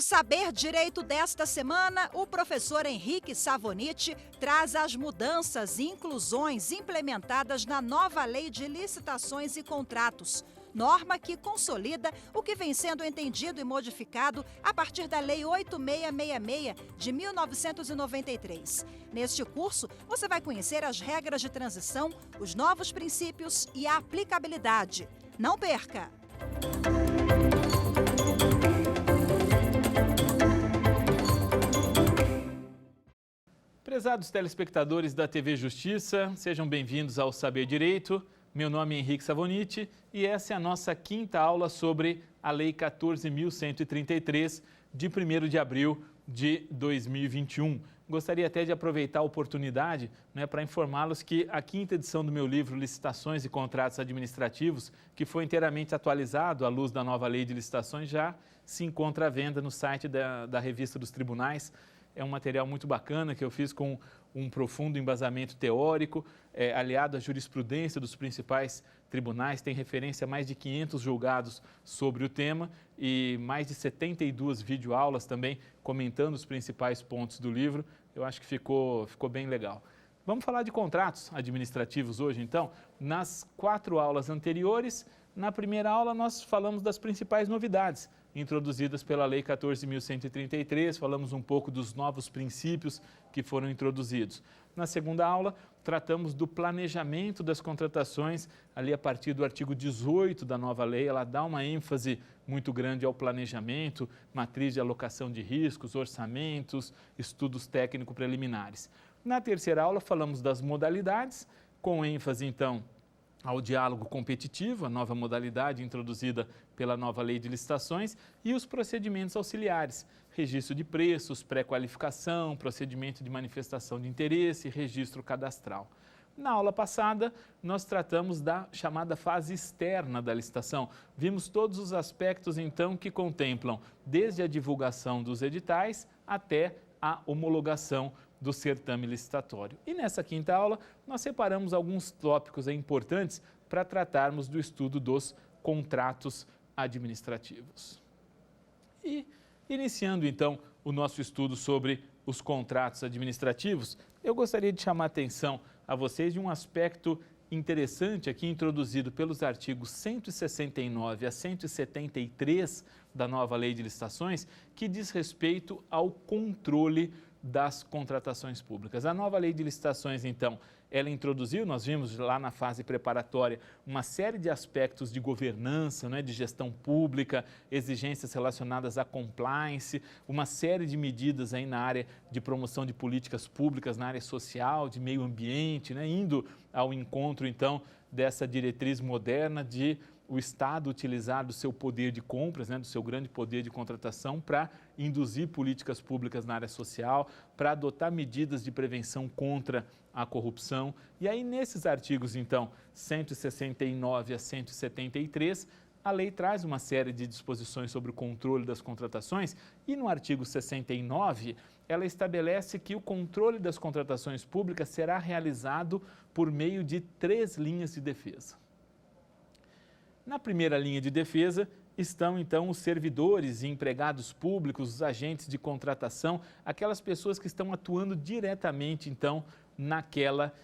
No Saber Direito desta semana, o professor Henrique Savoniti traz as mudanças e inclusões implementadas na nova Lei de Licitações e Contratos, norma que consolida o que vem sendo entendido e modificado a partir da Lei 8666 de 1993. Neste curso, você vai conhecer as regras de transição, os novos princípios e a aplicabilidade. Não perca! Prezados telespectadores da TV Justiça, sejam bem-vindos ao Saber Direito. Meu nome é Henrique Savoniti e essa é a nossa quinta aula sobre a Lei 14.133, de 1º de abril de 2021. Gostaria até de aproveitar a oportunidade para informá-los que a quinta edição do meu livro Licitações e Contratos Administrativos, que foi inteiramente atualizado à luz da nova Lei de Licitações, já se encontra à venda no site da Revista dos Tribunais. É um material muito bacana que eu fiz com um profundo embasamento teórico, aliado à jurisprudência dos principais tribunais. Tem referência a mais de 500 julgados sobre o tema e mais de 72 videoaulas também comentando os principais pontos do livro. Eu acho que ficou bem legal. Vamos falar de contratos administrativos hoje, então. Nas 4 aulas anteriores, na primeira aula nós falamos das principais novidades introduzidas pela Lei 14.133, falamos um pouco dos novos princípios que foram introduzidos. Na segunda aula, tratamos do planejamento das contratações, ali a partir do artigo 18 da nova lei, ela dá uma ênfase muito grande ao planejamento, matriz de alocação de riscos, orçamentos, estudos técnicos preliminares. Na terceira aula, falamos das modalidades, com ênfase, então, ao diálogo competitivo, a nova modalidade introduzida pela nova Lei de Licitações, e os procedimentos auxiliares, registro de preços, pré-qualificação, procedimento de manifestação de interesse, registro cadastral. Na aula passada, nós tratamos da chamada fase externa da licitação. Vimos todos os aspectos, então, que contemplam desde a divulgação dos editais até a homologação do certame licitatório. E nessa quinta aula, nós separamos alguns tópicos importantes para tratarmos do estudo dos contratos administrativos. E, iniciando então o nosso estudo sobre os contratos administrativos, eu gostaria de chamar a atenção a vocês de um aspecto interessante aqui introduzido pelos artigos 169 a 173 da nova Lei de Licitações, que diz respeito ao controle das contratações públicas. A nova Lei de Licitações, então, ela introduziu, nós vimos lá na fase preparatória, uma série de aspectos de governança, de gestão pública, exigências relacionadas à compliance, uma série de medidas aí na área de promoção de políticas públicas, na área social, de meio ambiente, indo ao encontro, então, dessa diretriz moderna de o Estado utilizar do seu poder de compras, do seu grande poder de contratação para induzir políticas públicas na área social, para adotar medidas de prevenção contra a corrupção. E aí, nesses artigos, então, 169 a 173, a lei traz uma série de disposições sobre o controle das contratações e no artigo 69, ela estabelece que o controle das contratações públicas será realizado por meio de 3 linhas de defesa. Na primeira linha de defesa estão, então, os servidores e empregados públicos, os agentes de contratação, aquelas pessoas que estão atuando diretamente, então, naquela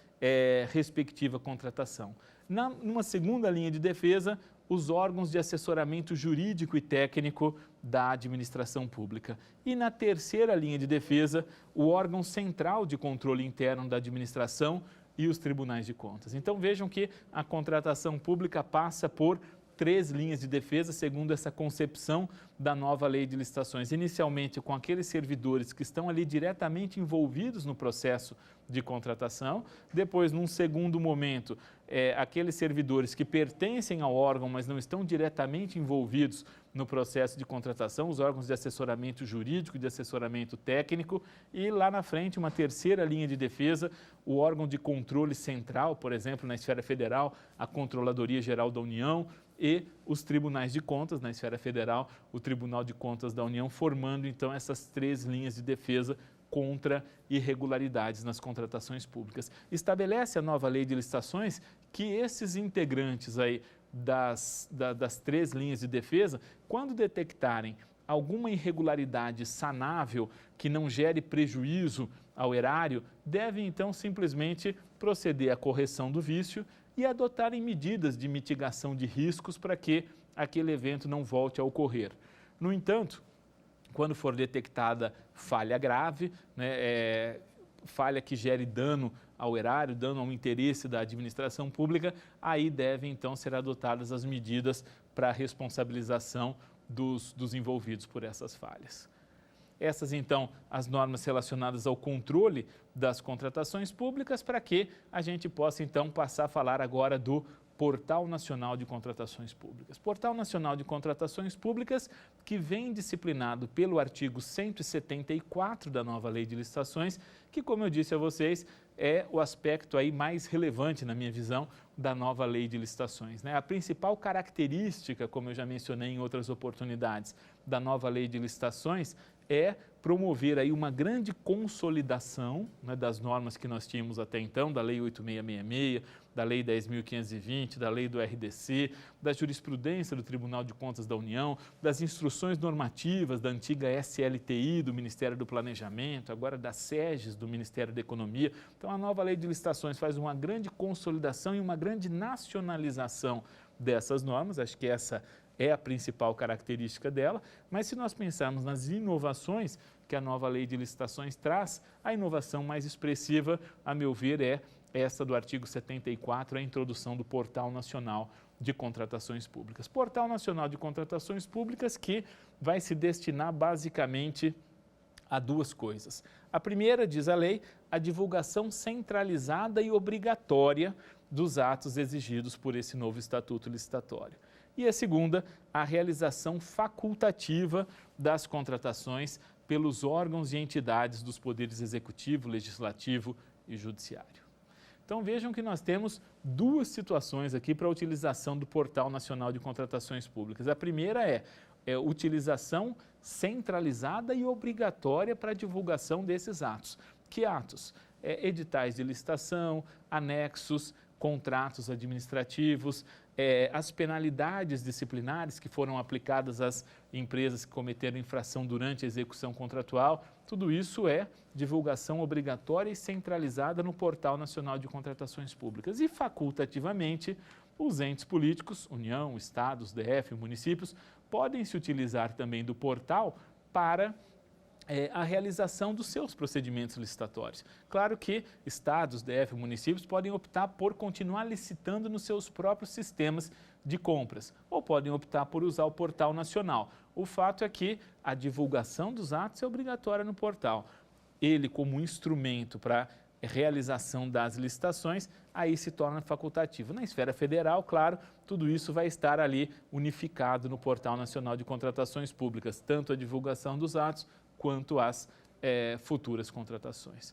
respectiva contratação. Numa segunda linha de defesa, os órgãos de assessoramento jurídico e técnico da administração pública. E na terceira linha de defesa, o órgão central de controle interno da administração e os tribunais de contas. Então vejam que a contratação pública passa por 3 linhas de defesa, segundo essa concepção da nova Lei de Licitações. Inicialmente com aqueles servidores que estão ali diretamente envolvidos no processo de contratação, depois, num segundo momento, aqueles servidores que pertencem ao órgão, mas não estão diretamente envolvidos no processo de contratação, os órgãos de assessoramento jurídico, de assessoramento técnico, e lá na frente, uma terceira linha de defesa, o órgão de controle central, por exemplo, na esfera federal, a Controladoria Geral da União, e os tribunais de contas, na esfera federal, o Tribunal de Contas da União, formando então essas 3 linhas de defesa contra irregularidades nas contratações públicas. Estabelece a nova Lei de Licitações que esses integrantes aí das 3 linhas de defesa, quando detectarem alguma irregularidade sanável que não gere prejuízo ao erário, deve então simplesmente proceder à correção do vício e adotarem medidas de mitigação de riscos para que aquele evento não volte a ocorrer. No entanto, quando for detectada falha grave, falha que gere dano ao erário, dano ao interesse da administração pública, aí devem então ser adotadas as medidas para a responsabilização dos envolvidos por essas falhas. Essas, então, as normas relacionadas ao controle das contratações públicas, para que a gente possa, então, passar a falar agora do Portal Nacional de Contratações Públicas. Portal Nacional de Contratações Públicas, que vem disciplinado pelo artigo 174 da nova Lei de Licitações, que, como eu disse a vocês, é o aspecto aí mais relevante, na minha visão, da nova Lei de Licitações, A principal característica, como eu já mencionei em outras oportunidades, da nova Lei de Licitações é promover aí uma grande consolidação das normas que nós tínhamos até então, da Lei 8666, da Lei 10.520, da Lei do RDC, da jurisprudência do Tribunal de Contas da União, das instruções normativas da antiga SLTI do Ministério do Planejamento, agora da SEGES do Ministério da Economia. Então a nova Lei de Licitações faz uma grande consolidação e uma grande nacionalização dessas normas, acho que essa é a principal característica dela, mas se nós pensarmos nas inovações que a nova Lei de Licitações traz, a inovação mais expressiva, a meu ver, é essa do artigo 74, a introdução do Portal Nacional de Contratações Públicas. Portal Nacional de Contratações Públicas que vai se destinar basicamente a duas coisas. A primeira, diz a lei, a divulgação centralizada e obrigatória dos atos exigidos por esse novo Estatuto Licitatório. E a segunda, a realização facultativa das contratações pelos órgãos e entidades dos poderes executivo, legislativo e judiciário. Então vejam que nós temos duas situações aqui para a utilização do Portal Nacional de Contratações Públicas. A primeira é utilização centralizada e obrigatória para a divulgação desses atos. Que atos? Editais de licitação, anexos, contratos administrativos, as penalidades disciplinares que foram aplicadas às empresas que cometeram infração durante a execução contratual, tudo isso é divulgação obrigatória e centralizada no Portal Nacional de Contratações Públicas. E facultativamente, os entes políticos, União, Estados, DF, municípios, podem se utilizar também do portal para a realização dos seus procedimentos licitatórios. Claro que estados, DF, municípios podem optar por continuar licitando nos seus próprios sistemas de compras ou podem optar por usar o Portal Nacional. O fato é que a divulgação dos atos é obrigatória no portal. Ele, como instrumento para realização das licitações, aí se torna facultativo. Na esfera federal, claro, tudo isso vai estar ali unificado no Portal Nacional de Contratações Públicas, tanto a divulgação dos atos quanto às futuras contratações.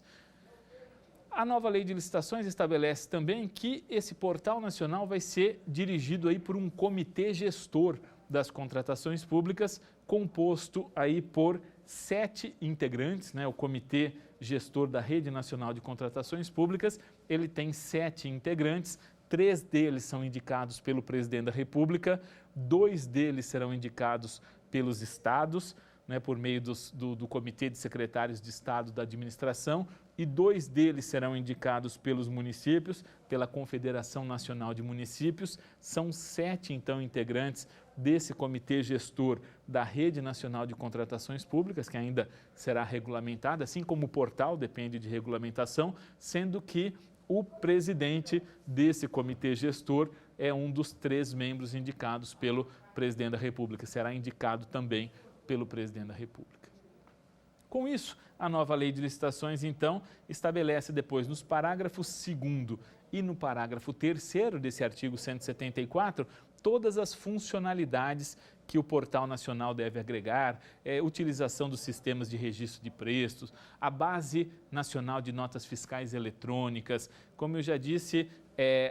A nova Lei de Licitações estabelece também que esse Portal Nacional vai ser dirigido aí por um comitê gestor das contratações públicas, composto aí por 7 integrantes, o Comitê Gestor da Rede Nacional de Contratações Públicas, ele tem 7 integrantes, 3 deles são indicados pelo Presidente da República, 2 deles serão indicados pelos estados, por meio do Comitê de Secretários de Estado da Administração, e 2 deles serão indicados pelos municípios, pela Confederação Nacional de Municípios. São 7, então, integrantes desse Comitê Gestor da Rede Nacional de Contratações Públicas, que ainda será regulamentada, assim como o portal depende de regulamentação, sendo que o presidente desse Comitê Gestor é um dos 3 membros indicados pelo Presidente da República, será indicado também pelo Presidente da República. Com isso, a nova Lei de Licitações, então, estabelece depois nos parágrafos 2º e no parágrafo 3º desse artigo 174, todas as funcionalidades que o Portal Nacional deve agregar, utilização dos sistemas de registro de preços, a Base Nacional de Notas Fiscais Eletrônicas, como eu já disse,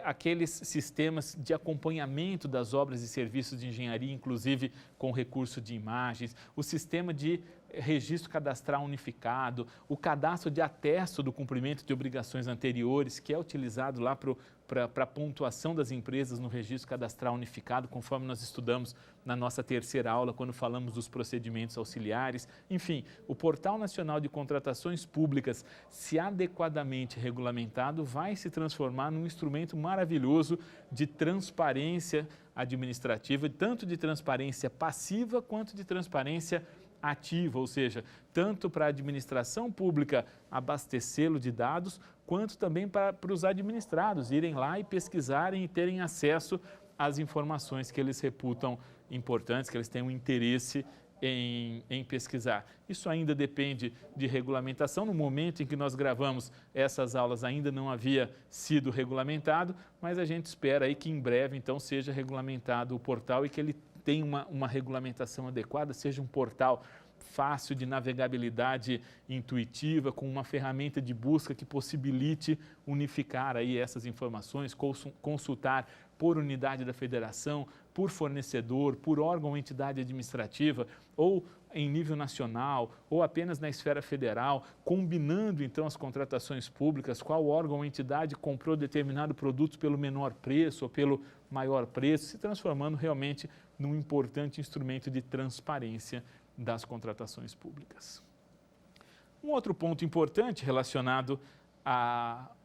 aqueles sistemas de acompanhamento das obras e serviços de engenharia, inclusive com recurso de imagens, o sistema de registro cadastral unificado, o cadastro de atesto do cumprimento de obrigações anteriores, que é utilizado lá para a pontuação das empresas no registro cadastral unificado, conforme nós estudamos na nossa terceira aula, quando falamos dos procedimentos auxiliares. Enfim, o Portal Nacional de Contratações Públicas, se adequadamente regulamentado, vai se transformar num instrumento maravilhoso de transparência administrativa, tanto de transparência passiva quanto de transparência ativa, ou seja, tanto para a administração pública abastecê-lo de dados, quanto também para os administrados irem lá e pesquisarem e terem acesso às informações que eles reputam importantes, que eles têm um interesse em pesquisar. Isso ainda depende de regulamentação. No momento em que nós gravamos essas aulas ainda não havia sido regulamentado, mas a gente espera aí que em breve então seja regulamentado o portal e que ele tenha uma regulamentação adequada, seja um portal fácil de navegabilidade intuitiva, com uma ferramenta de busca que possibilite unificar aí essas informações, consultar por unidade da federação, por fornecedor, por órgão ou entidade administrativa, ou em nível nacional, ou apenas na esfera federal, combinando então as contratações públicas, qual órgão ou entidade comprou determinado produto pelo menor preço ou pelo maior preço, se transformando realmente num importante instrumento de transparência das contratações públicas. Um outro ponto importante relacionado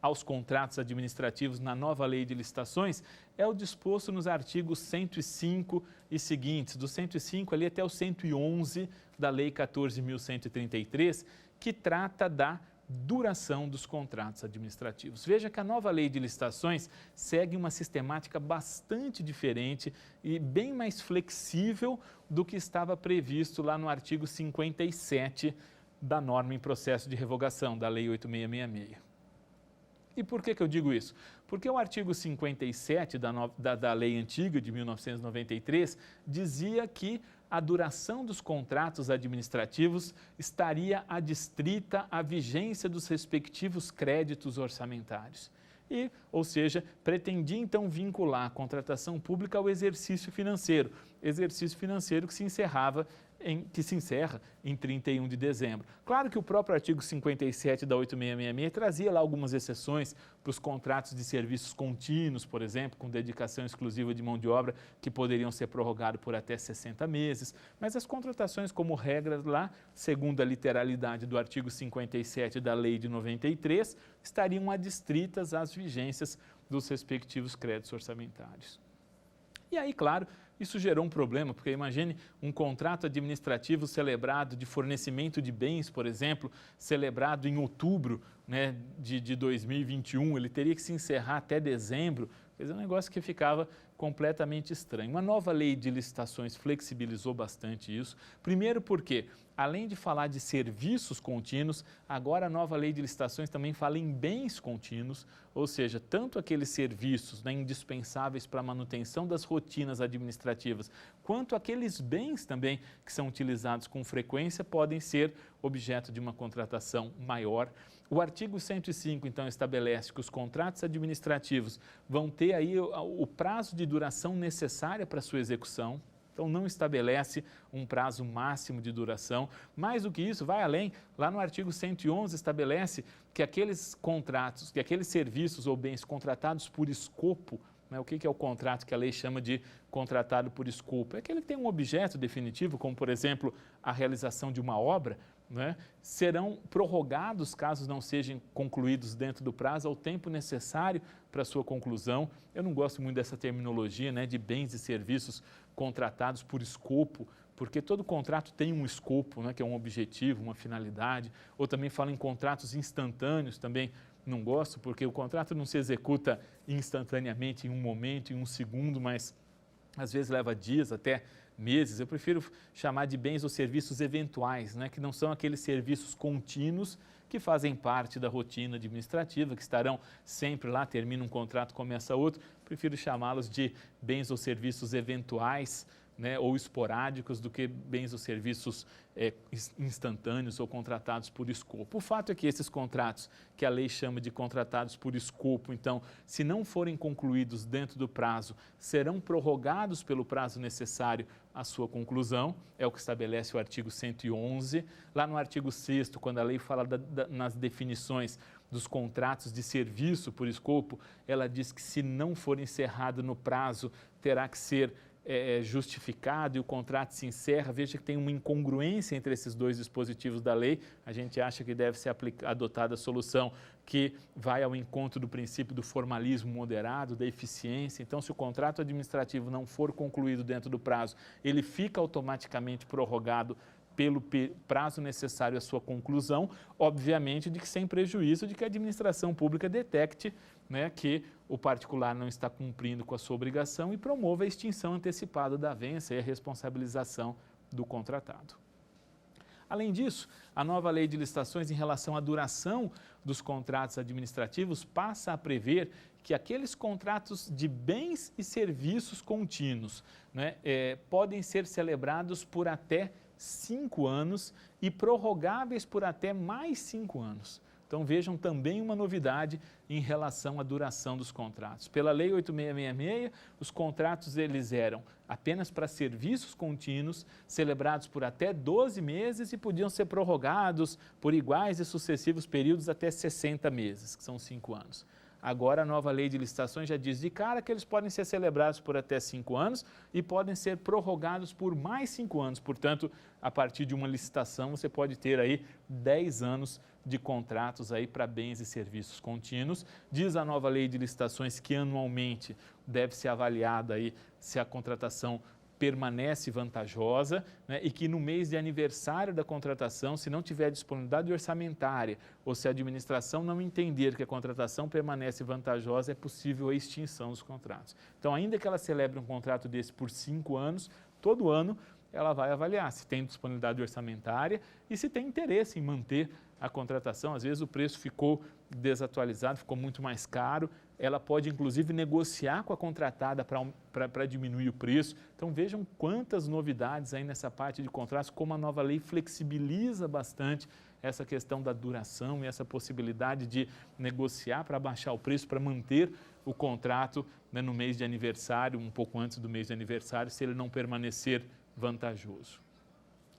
aos contratos administrativos na nova lei de licitações é o disposto nos artigos 105 e seguintes, do 105 ali até o 111 da Lei 14.133, que trata da duração dos contratos administrativos. Veja que a nova lei de licitações segue uma sistemática bastante diferente e bem mais flexível do que estava previsto lá no artigo 57 da norma em processo de revogação, da Lei 8666. E por que eu digo isso? Porque o artigo 57 da lei antiga de 1993 dizia que a duração dos contratos administrativos estaria adstrita à vigência dos respectivos créditos orçamentários. Ou seja, pretendia então vincular a contratação pública ao exercício financeiro que se encerra em 31 de dezembro. Claro que o próprio artigo 57 da 8666 trazia lá algumas exceções para os contratos de serviços contínuos, por exemplo, com dedicação exclusiva de mão de obra, que poderiam ser prorrogados por até 60 meses, mas as contratações, como regra lá, segundo a literalidade do artigo 57 da lei de 93, estariam adstritas às vigências dos respectivos créditos orçamentários. E aí, claro, isso gerou um problema, porque imagine um contrato administrativo celebrado de fornecimento de bens, por exemplo, celebrado em outubro, né, de 2021, ele teria que se encerrar até dezembro. É um negócio que ficava completamente estranho. Uma nova lei de licitações flexibilizou bastante isso. Primeiro porque, além de falar de serviços contínuos, agora a nova lei de licitações também fala em bens contínuos, ou seja, tanto aqueles serviços, né, indispensáveis para a manutenção das rotinas administrativas, quanto aqueles bens também que são utilizados com frequência podem ser objeto de uma contratação maior. O artigo 105, então, estabelece que os contratos administrativos vão ter aí o prazo de duração necessária para sua execução. Então, não estabelece um prazo máximo de duração. Mais do que isso, vai além. Lá no artigo 111 estabelece que aqueles contratos, que aqueles serviços ou bens contratados por escopo, né, o que é o contrato que a lei chama de contratado por escopo? É aquele que tem um objeto definitivo, como, por exemplo, a realização de uma obra, né, serão prorrogados caso não sejam concluídos dentro do prazo ao tempo necessário para sua conclusão. Eu não gosto muito dessa terminologia, né, de bens e serviços contratados por escopo, porque todo contrato tem um escopo, né, que é um objetivo, uma finalidade. Ou também fala em contratos instantâneos, também não gosto, porque o contrato não se executa instantaneamente, em um momento, em um segundo, mas às vezes leva dias, até meses. Eu prefiro chamar de bens ou serviços eventuais, né, que não são aqueles serviços contínuos que fazem parte da rotina administrativa, que estarão sempre lá, termina um contrato, começa outro. Prefiro chamá-los de bens ou serviços eventuais, né, ou esporádicos do que bens ou serviços instantâneos ou contratados por escopo. O fato é que esses contratos, que a lei chama de contratados por escopo, então, se não forem concluídos dentro do prazo, serão prorrogados pelo prazo necessário à sua conclusão, é o que estabelece o artigo 111. Lá no artigo 6º, quando a lei fala nas definições dos contratos de serviço por escopo, ela diz que se não for encerrado no prazo, terá que ser justificado e o contrato se encerra. Veja que tem uma incongruência entre esses dois dispositivos da lei. A gente acha que deve ser adotada a solução que vai ao encontro do princípio do formalismo moderado, da eficiência. Então, se o contrato administrativo não for concluído dentro do prazo, ele fica automaticamente prorrogado pelo prazo necessário à sua conclusão, obviamente de que sem prejuízo de que a administração pública detecte, né, que o particular não está cumprindo com a sua obrigação e promova a extinção antecipada da avença e a responsabilização do contratado. Além disso, a nova lei de licitações em relação à duração dos contratos administrativos passa a prever que aqueles contratos de bens e serviços contínuos, né, podem ser celebrados por até 5 anos e prorrogáveis por até mais 5 anos. Então vejam também uma novidade em relação à duração dos contratos. Pela Lei 8666, os contratos eles eram apenas para serviços contínuos, celebrados por até 12 meses e podiam ser prorrogados por iguais e sucessivos períodos até 60 meses, que são 5 anos. Agora a nova lei de licitações já diz de cara que eles podem ser celebrados por até 5 anos e podem ser prorrogados por mais 5 anos. Portanto, a partir de uma licitação você pode ter aí 10 anos de contratos aí para bens e serviços contínuos. Diz a nova lei de licitações que anualmente deve ser avaliada aí se a contratação permanece vantajosa, né, e que no mês de aniversário da contratação, se não tiver disponibilidade orçamentária ou se a administração não entender que a contratação permanece vantajosa, é possível a extinção dos contratos. Então, ainda que ela celebre um contrato desse por 5 anos, todo ano ela vai avaliar se tem disponibilidade orçamentária e se tem interesse em manter a contratação. Às vezes o preço ficou desatualizado, ficou muito mais caro, ela pode inclusive negociar com a contratada para diminuir o preço. Então vejam quantas novidades aí nessa parte de contratos, como a nova lei flexibiliza bastante essa questão da duração e essa possibilidade de negociar para baixar o preço, para manter o contrato, né, no mês de aniversário, um pouco antes do mês de aniversário, se ele não permanecer vantajoso.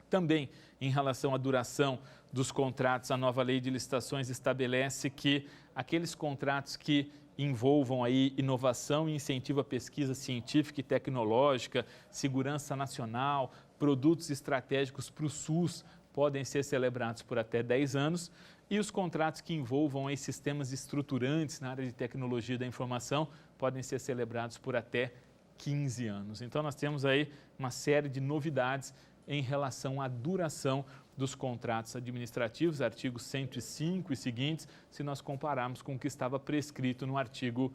Também, em relação à duração dos contratos, a nova lei de licitações estabelece que aqueles contratos que envolvam aí inovação e incentivo à pesquisa científica e tecnológica, segurança nacional, produtos estratégicos para o SUS, podem ser celebrados por até 10 anos, e os contratos que envolvam aí sistemas estruturantes na área de tecnologia da informação podem ser celebrados por até 15 anos. Então, nós temos aí uma série de novidades em relação à duração dos contratos administrativos, artigo 105 e seguintes, se nós compararmos com o que estava prescrito no artigo,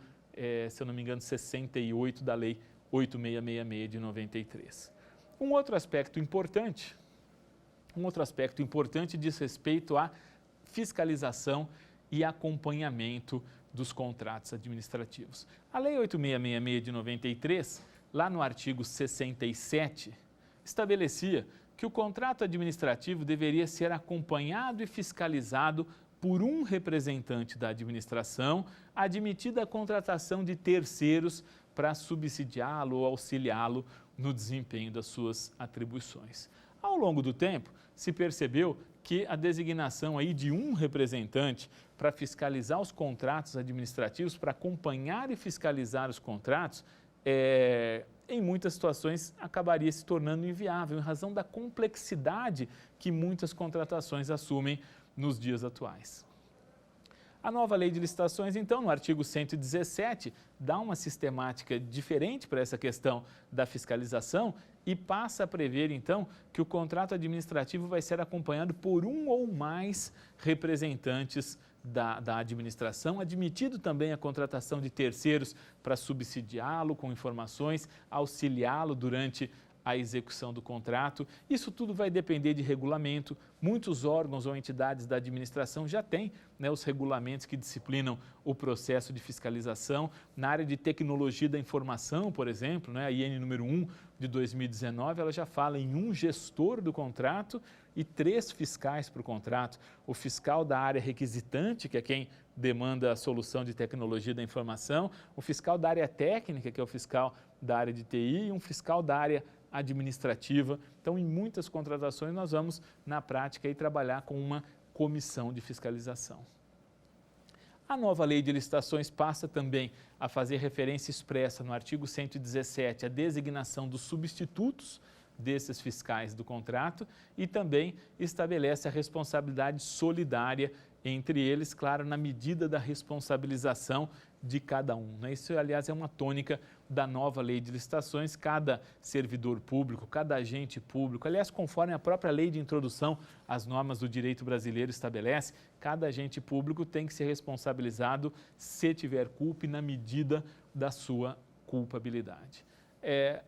se eu não me engano, 68 da Lei 8666 de 93. Um outro aspecto importante diz respeito à fiscalização e acompanhamento dos contratos administrativos. A Lei 8666 de 93, lá no artigo 67, estabelecia que o contrato administrativo deveria ser acompanhado e fiscalizado por um representante da administração, admitida a contratação de terceiros para subsidiá-lo ou auxiliá-lo no desempenho das suas atribuições. Ao longo do tempo, se percebeu que a designação aí de um representante para fiscalizar os contratos administrativos, para acompanhar e fiscalizar os contratos, em muitas situações acabaria se tornando inviável, em razão da complexidade que muitas contratações assumem nos dias atuais. A nova lei de licitações, então, no artigo 117, dá uma sistemática diferente para essa questão da fiscalização e passa a prever, então, que o contrato administrativo vai ser acompanhado por um ou mais representantes da administração, admitido também a contratação de terceiros para subsidiá-lo com informações, auxiliá-lo durante a execução do contrato. Isso tudo vai depender de regulamento. Muitos órgãos ou entidades da administração já têm, né, os regulamentos que disciplinam o processo de fiscalização. Na área de tecnologia da informação, por exemplo, né, a IN número 1 de 2019, ela já fala em um gestor do contrato e 3 fiscais para o contrato. O fiscal da área requisitante, que é quem demanda a solução de tecnologia da informação, o fiscal da área técnica, que é o fiscal da área de TI, e um fiscal da área administrativa. Então, em muitas contratações, nós vamos, na prática, aí, trabalhar com uma comissão de fiscalização. A nova lei de licitações passa também a fazer referência expressa no artigo 117 à designação dos substitutos desses fiscais do contrato e também estabelece a responsabilidade solidária entre eles, claro, na medida da responsabilização de cada um, né? Isso, aliás, é uma tônica da nova lei de licitações. Cada servidor público, cada agente público, aliás, conforme a própria lei de introdução às normas do direito brasileiro estabelece, cada agente público tem que ser responsabilizado se tiver culpa e na medida da sua culpabilidade.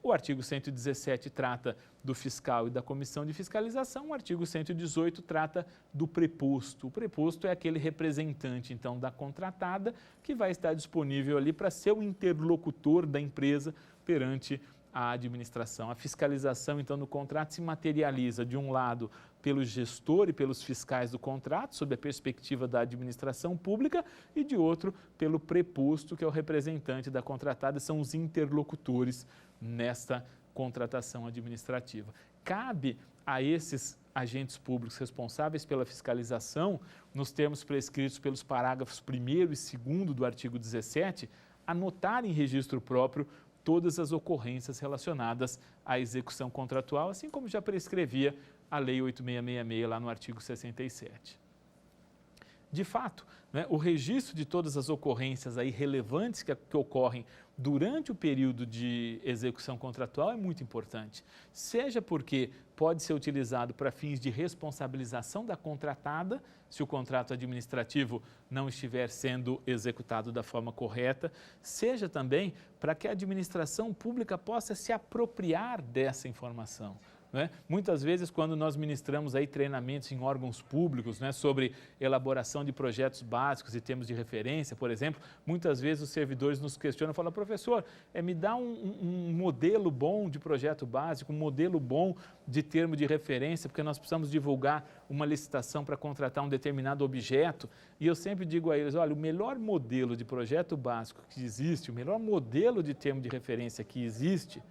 O artigo 117 trata do fiscal e da comissão de fiscalização, o artigo 118 trata do preposto. O preposto é aquele representante, então, da contratada que vai estar disponível ali para ser o interlocutor da empresa perante a administração. A fiscalização, então, do contrato se materializa, de um lado, pelo gestor e pelos fiscais do contrato, sob a perspectiva da administração pública, e de outro, pelo preposto, que é o representante da contratada, são os interlocutores nesta contratação administrativa. Cabe a esses agentes públicos responsáveis pela fiscalização, nos termos prescritos pelos parágrafos 1º e 2º do artigo 17, anotar em registro próprio todas as ocorrências relacionadas à execução contratual, assim como já prescrevia a Lei 8666 lá no artigo 67. De fato, né, o registro de todas as ocorrências aí relevantes que ocorrem durante o período de execução contratual é muito importante, seja porque pode ser utilizado para fins de responsabilização da contratada, se o contrato administrativo não estiver sendo executado da forma correta, seja também para que a administração pública possa se apropriar dessa informação. Né? Muitas vezes, quando nós ministramos aí treinamentos em órgãos públicos, né, sobre elaboração de projetos básicos e termos de referência, por exemplo, muitas vezes os servidores nos questionam, falam, professor, me dá um modelo bom de projeto básico, um modelo bom de termo de referência, porque nós precisamos divulgar uma licitação para contratar um determinado objeto. E eu sempre digo a eles, olha, o melhor modelo de projeto básico que existe, o melhor modelo de termo de referência que existe,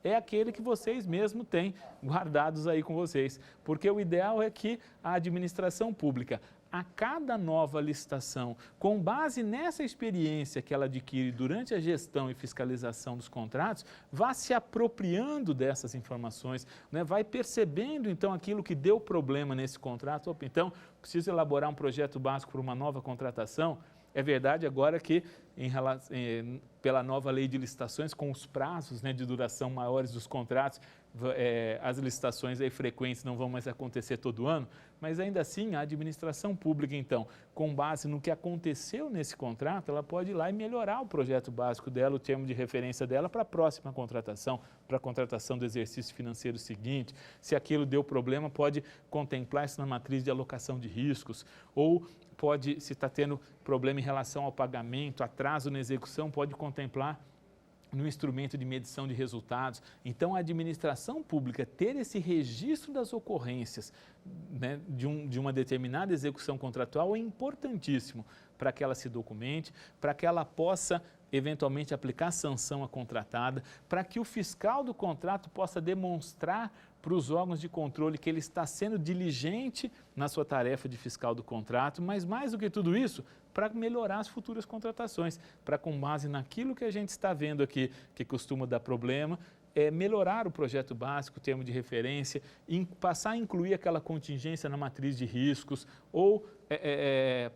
é aquele que vocês mesmos têm guardados aí com vocês. Porque o ideal é que a administração pública, a cada nova licitação, com base nessa experiência que ela adquire durante a gestão e fiscalização dos contratos, vá se apropriando dessas informações, né? Vai percebendo, então, aquilo que deu problema nesse contrato. Opa, então, preciso elaborar um projeto básico para uma nova contratação. É verdade agora que, pela nova lei de licitações, com os prazos, né, de duração maiores dos contratos, as licitações aí frequentes não vão mais acontecer todo ano, mas ainda assim a administração pública, então, com base no que aconteceu nesse contrato, ela pode ir lá e melhorar o projeto básico dela, o termo de referência dela para a próxima contratação, para a contratação do exercício financeiro seguinte. Se aquilo deu problema, pode contemplar isso na matriz de alocação de riscos, ou pode, se está tendo problema em relação ao pagamento, atraso na execução, pode contemplar no instrumento de medição de resultados. Então, a administração pública ter esse registro das ocorrências, né, de uma determinada execução contratual é importantíssimo para que ela se documente, para que ela possa eventualmente aplicar sanção à contratada, para que o fiscal do contrato possa demonstrar para os órgãos de controle que ele está sendo diligente na sua tarefa de fiscal do contrato, mas mais do que tudo isso, para melhorar as futuras contratações, para, com base naquilo que a gente está vendo aqui, que costuma dar problema, melhorar o projeto básico, o termo de referência, passar a incluir aquela contingência na matriz de riscos ou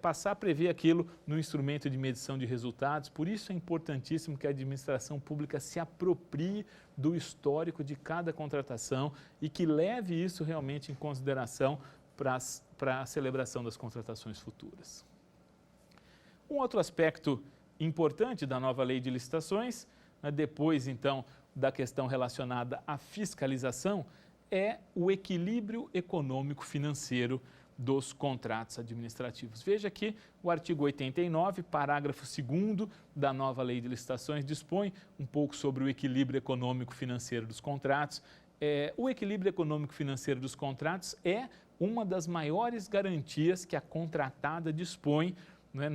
passar a prever aquilo no instrumento de medição de resultados. Por isso é importantíssimo que a administração pública se aproprie do histórico de cada contratação e que leve isso realmente em consideração para a celebração das contratações futuras. Um outro aspecto importante da nova lei de licitações, depois, então, da questão relacionada à fiscalização é o equilíbrio econômico-financeiro dos contratos administrativos. Veja que o artigo 89, parágrafo 2º da nova Lei de Licitações dispõe um pouco sobre o equilíbrio econômico-financeiro dos contratos. O equilíbrio econômico-financeiro dos contratos é uma das maiores garantias que a contratada dispõe, né,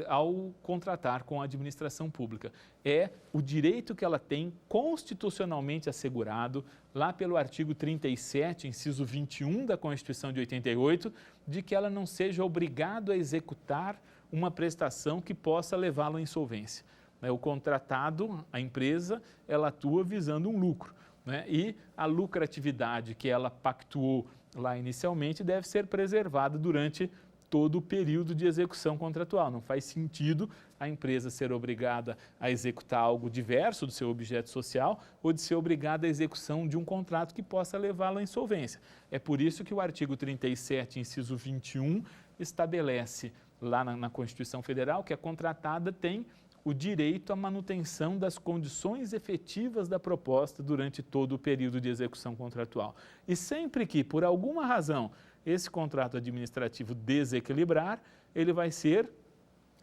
ao contratar com a administração pública. É o direito que ela tem constitucionalmente assegurado lá pelo artigo 37, inciso 21 da Constituição de 88, de que ela não seja obrigada a executar uma prestação que possa levá-lo à insolvência. O contratado, a empresa, ela atua visando um lucro, né? E a lucratividade que ela pactuou lá inicialmente deve ser preservada durante todo o período de execução contratual. Não faz sentido a empresa ser obrigada a executar algo diverso do seu objeto social ou de ser obrigada à execução de um contrato que possa levá-lo à insolvência. É por isso que o artigo 37, inciso 21, estabelece lá na Constituição Federal que a contratada tem o direito à manutenção das condições efetivas da proposta durante todo o período de execução contratual. E sempre que, por alguma razão, esse contrato administrativo desequilibrar, ele vai ser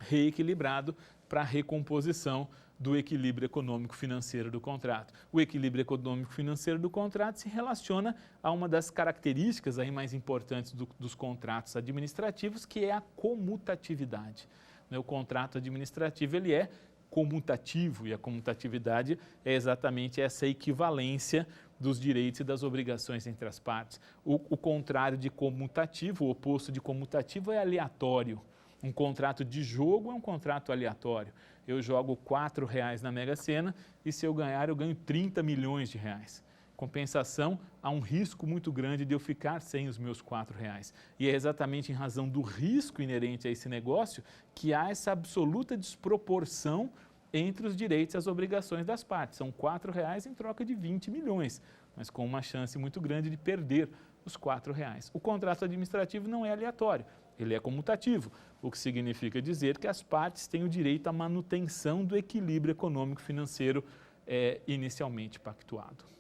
reequilibrado para a recomposição do equilíbrio econômico-financeiro do contrato. O equilíbrio econômico-financeiro do contrato se relaciona a uma das características aí mais importantes dos contratos administrativos, que é a comutatividade. O contrato administrativo ele é comutativo e a comutatividade é exatamente essa equivalência dos direitos e das obrigações entre as partes. O contrário de comutativo, o oposto de comutativo é aleatório. Um contrato de jogo é um contrato aleatório. Eu jogo R$4 na Mega Sena e se eu ganhar eu ganho 30 milhões de reais. Compensação, há um risco muito grande de eu ficar sem os meus R$4. E é exatamente em razão do risco inerente a esse negócio que há essa absoluta desproporção entre os direitos e as obrigações das partes. São R$4 em troca de 20 milhões, mas com uma chance muito grande de perder os R$4. O contrato administrativo não é aleatório, ele é comutativo, o que significa dizer que as partes têm o direito à manutenção do equilíbrio econômico-financeiro inicialmente pactuado.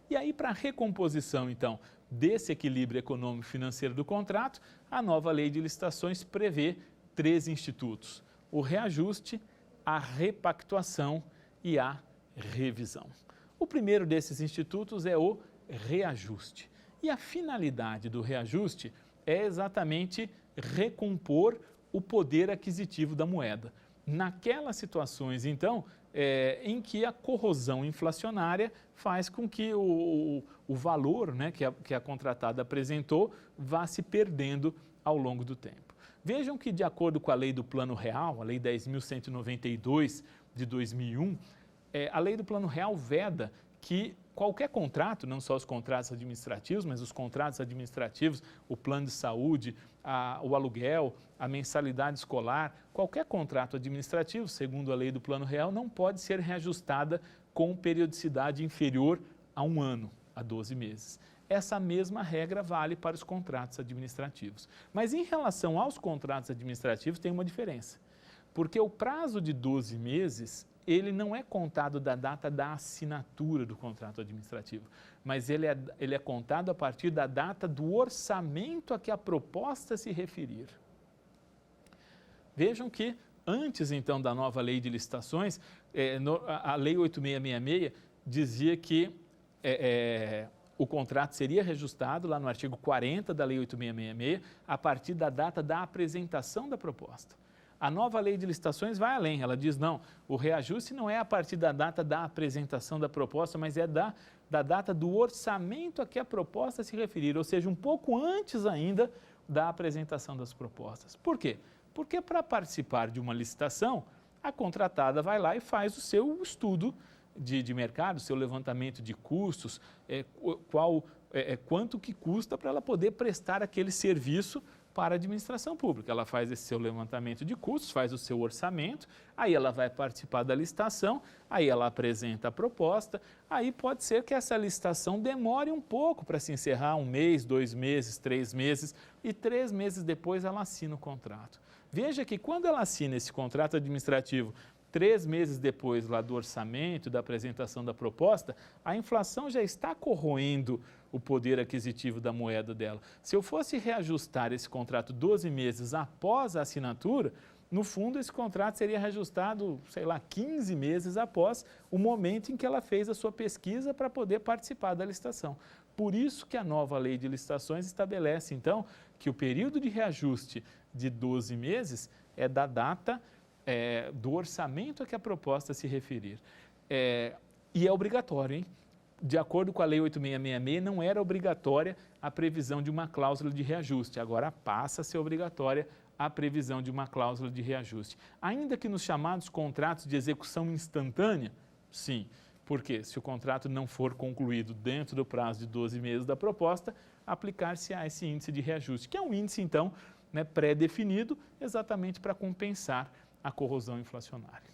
E aí, para a recomposição, então, desse equilíbrio econômico-financeiro do contrato, a nova Lei de Licitações prevê 3 institutos: o reajuste, a repactuação e a revisão. O primeiro desses institutos é o reajuste. E a finalidade do reajuste é exatamente recompor o poder aquisitivo da moeda. Naquelas situações, então, em que a corrosão inflacionária faz com que o valor, né, que a contratada apresentou vá se perdendo ao longo do tempo. Vejam que, de acordo com a Lei do Plano Real, a Lei 10.192 de 2001, a Lei do Plano Real veda que qualquer contrato, não só os contratos administrativos, mas os contratos administrativos, o plano de saúde, o aluguel, a mensalidade escolar, qualquer contrato administrativo, segundo a Lei do Plano Real, não pode ser reajustada com periodicidade inferior a 1 ano, a 12 meses. Essa mesma regra vale para os contratos administrativos. Mas em relação aos contratos administrativos tem uma diferença, porque o prazo de 12 meses ele não é contado da data da assinatura do contrato administrativo, mas ele é contado a partir da data do orçamento a que a proposta se referir. Vejam que antes, então, da nova Lei de Licitações, a Lei 8666 dizia que o contrato seria reajustado lá no artigo 40 da Lei 8666 a partir da data da apresentação da proposta. A nova Lei de Licitações vai além, ela diz não, o reajuste não é a partir da data da apresentação da proposta, mas é da data do orçamento a que a proposta se referir, ou seja, um pouco antes ainda da apresentação das propostas. Por quê? Porque para participar de uma licitação, a contratada vai lá e faz o seu estudo de mercado, seu levantamento de custos, quanto que custa para ela poder prestar aquele serviço para a administração pública. Ela faz esse seu levantamento de custos, faz o seu orçamento, aí ela vai participar da licitação, aí ela apresenta a proposta, aí pode ser que essa licitação demore um pouco para se encerrar, 1 mês, 2 meses, 3 meses, e 3 meses depois ela assina o contrato. Veja que quando ela assina esse contrato administrativo 3 meses depois lá do orçamento, da apresentação da proposta, a inflação já está corroendo o poder aquisitivo da moeda dela. Se eu fosse reajustar esse contrato 12 meses após a assinatura, no fundo esse contrato seria reajustado, sei lá, 15 meses após o momento em que ela fez a sua pesquisa para poder participar da licitação. Por isso que a nova lei de licitações estabelece, então, que o período de reajuste de 12 meses é da data do orçamento a que a proposta se referir. E é obrigatório, hein? De acordo com a Lei 8666, não era obrigatória a previsão de uma cláusula de reajuste. Agora passa a ser obrigatória a previsão de uma cláusula de reajuste. Ainda que nos chamados contratos de execução instantânea, sim. Porque se o contrato não for concluído dentro do prazo de 12 meses da proposta, aplicar-se-á esse índice de reajuste, que é um índice, então, pré-definido exatamente para compensar a corrosão inflacionária.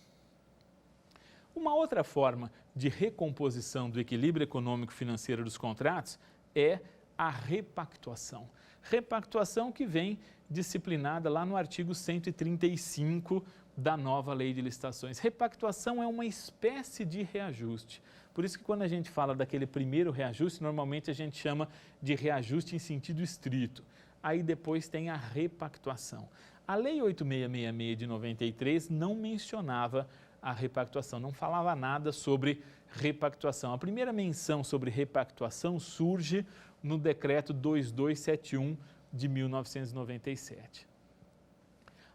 Uma outra forma de recomposição do equilíbrio econômico-financeiro dos contratos é a repactuação. Repactuação que vem disciplinada lá no artigo 135 da nova lei de licitações. Repactuação é uma espécie de reajuste. Por isso que quando a gente fala daquele primeiro reajuste, normalmente a gente chama de reajuste em sentido estrito. Aí depois tem a repactuação. A Lei 8666 de 93 não mencionava a repactuação, não falava nada sobre repactuação. A primeira menção sobre repactuação surge no Decreto 2271 de 1997.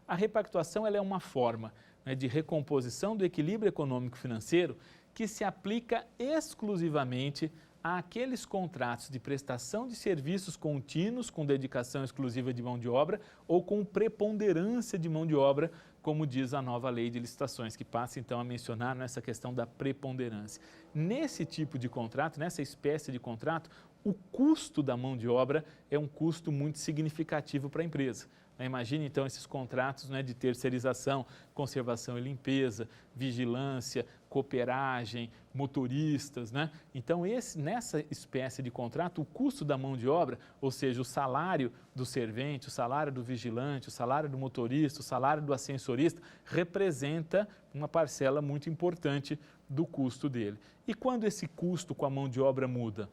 A repactuação ela é uma forma de recomposição do equilíbrio econômico-financeiro que se aplica exclusivamente àqueles contratos de prestação de serviços contínuos com dedicação exclusiva de mão de obra ou com preponderância de mão de obra, como diz a nova lei de licitações, que passa então a mencionar nessa questão da preponderância. Nesse tipo de contrato, nessa espécie de contrato, o custo da mão de obra é um custo muito significativo para a empresa. Imagine então esses contratos de terceirização, conservação e limpeza, vigilância, cooperagem, motoristas. Então nessa espécie de contrato, o custo da mão de obra, ou seja, o salário do servente, o salário do vigilante, o salário do motorista, o salário do ascensorista, representa uma parcela muito importante do custo dele. E quando esse custo com a mão de obra muda?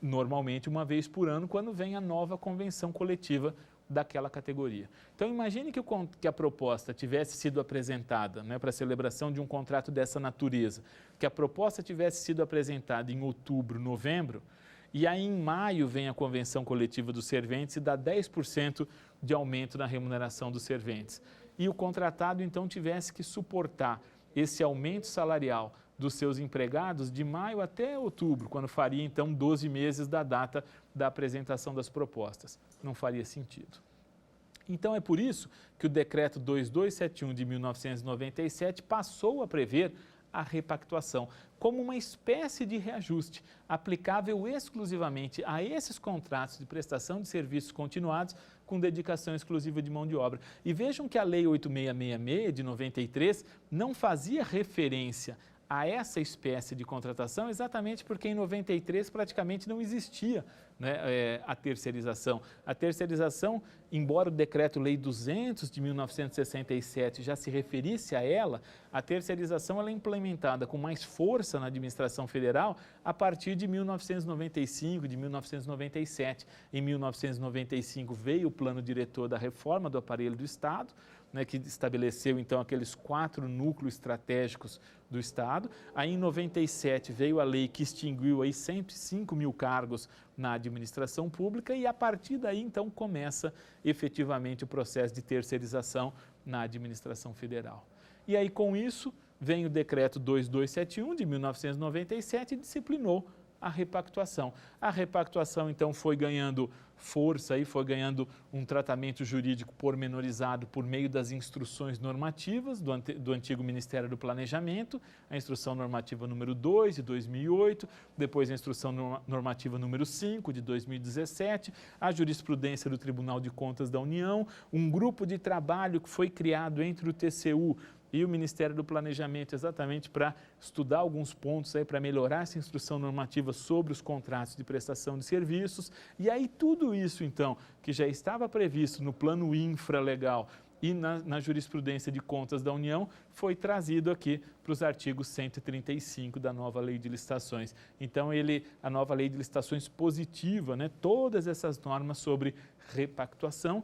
Normalmente uma vez por ano, quando vem a nova convenção coletiva daquela categoria. Então imagine que a proposta tivesse sido apresentada para a celebração de um contrato dessa natureza, que a proposta tivesse sido apresentada em outubro, novembro, e aí em maio vem a convenção coletiva dos serventes e dá 10% de aumento na remuneração dos serventes. E o contratado então tivesse que suportar esse aumento salarial dos seus empregados de maio até outubro, quando faria então 12 meses da data da apresentação das propostas. Não faria sentido. Então é por isso que o decreto 2271 de 1997 passou a prever a repactuação como uma espécie de reajuste aplicável exclusivamente a esses contratos de prestação de serviços continuados com dedicação exclusiva de mão de obra. E vejam que a Lei 8666 de 93 não fazia referência a essa espécie de contratação exatamente porque em 93 praticamente não existia a terceirização. A terceirização, embora o Decreto-Lei 200 de 1967 já se referisse a ela, a terceirização ela é implementada com mais força na administração federal a partir de 1995, de 1997. Em 1995 veio o plano diretor da reforma do aparelho do Estado, que estabeleceu então aqueles 4 núcleos estratégicos do Estado. Aí em 97 veio a lei que extinguiu aí 105 mil cargos na administração pública e a partir daí então começa efetivamente o processo de terceirização na administração federal. E aí com isso vem o decreto 2271 de 1997 e disciplinou a repactuação. A repactuação então foi ganhando força e foi ganhando um tratamento jurídico pormenorizado por meio das instruções normativas do antigo Ministério do Planejamento, a instrução normativa número 2 de 2008, depois a instrução normativa número 5 de 2017, a jurisprudência do Tribunal de Contas da União, um grupo de trabalho que foi criado entre o TCU e o Ministério do Planejamento exatamente para estudar alguns pontos para melhorar essa instrução normativa sobre os contratos de prestação de serviços. E aí tudo isso, então, que já estava previsto no plano infralegal e na jurisprudência de contas da União foi trazido aqui para os artigos 135 da nova lei de licitações. Então, a nova lei de licitações positiva, né, todas essas normas sobre repactuação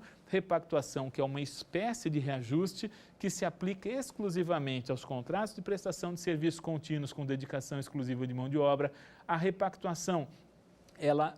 que é uma espécie de reajuste que se aplica exclusivamente aos contratos de prestação de serviços contínuos com dedicação exclusiva de mão de obra. A repactuação,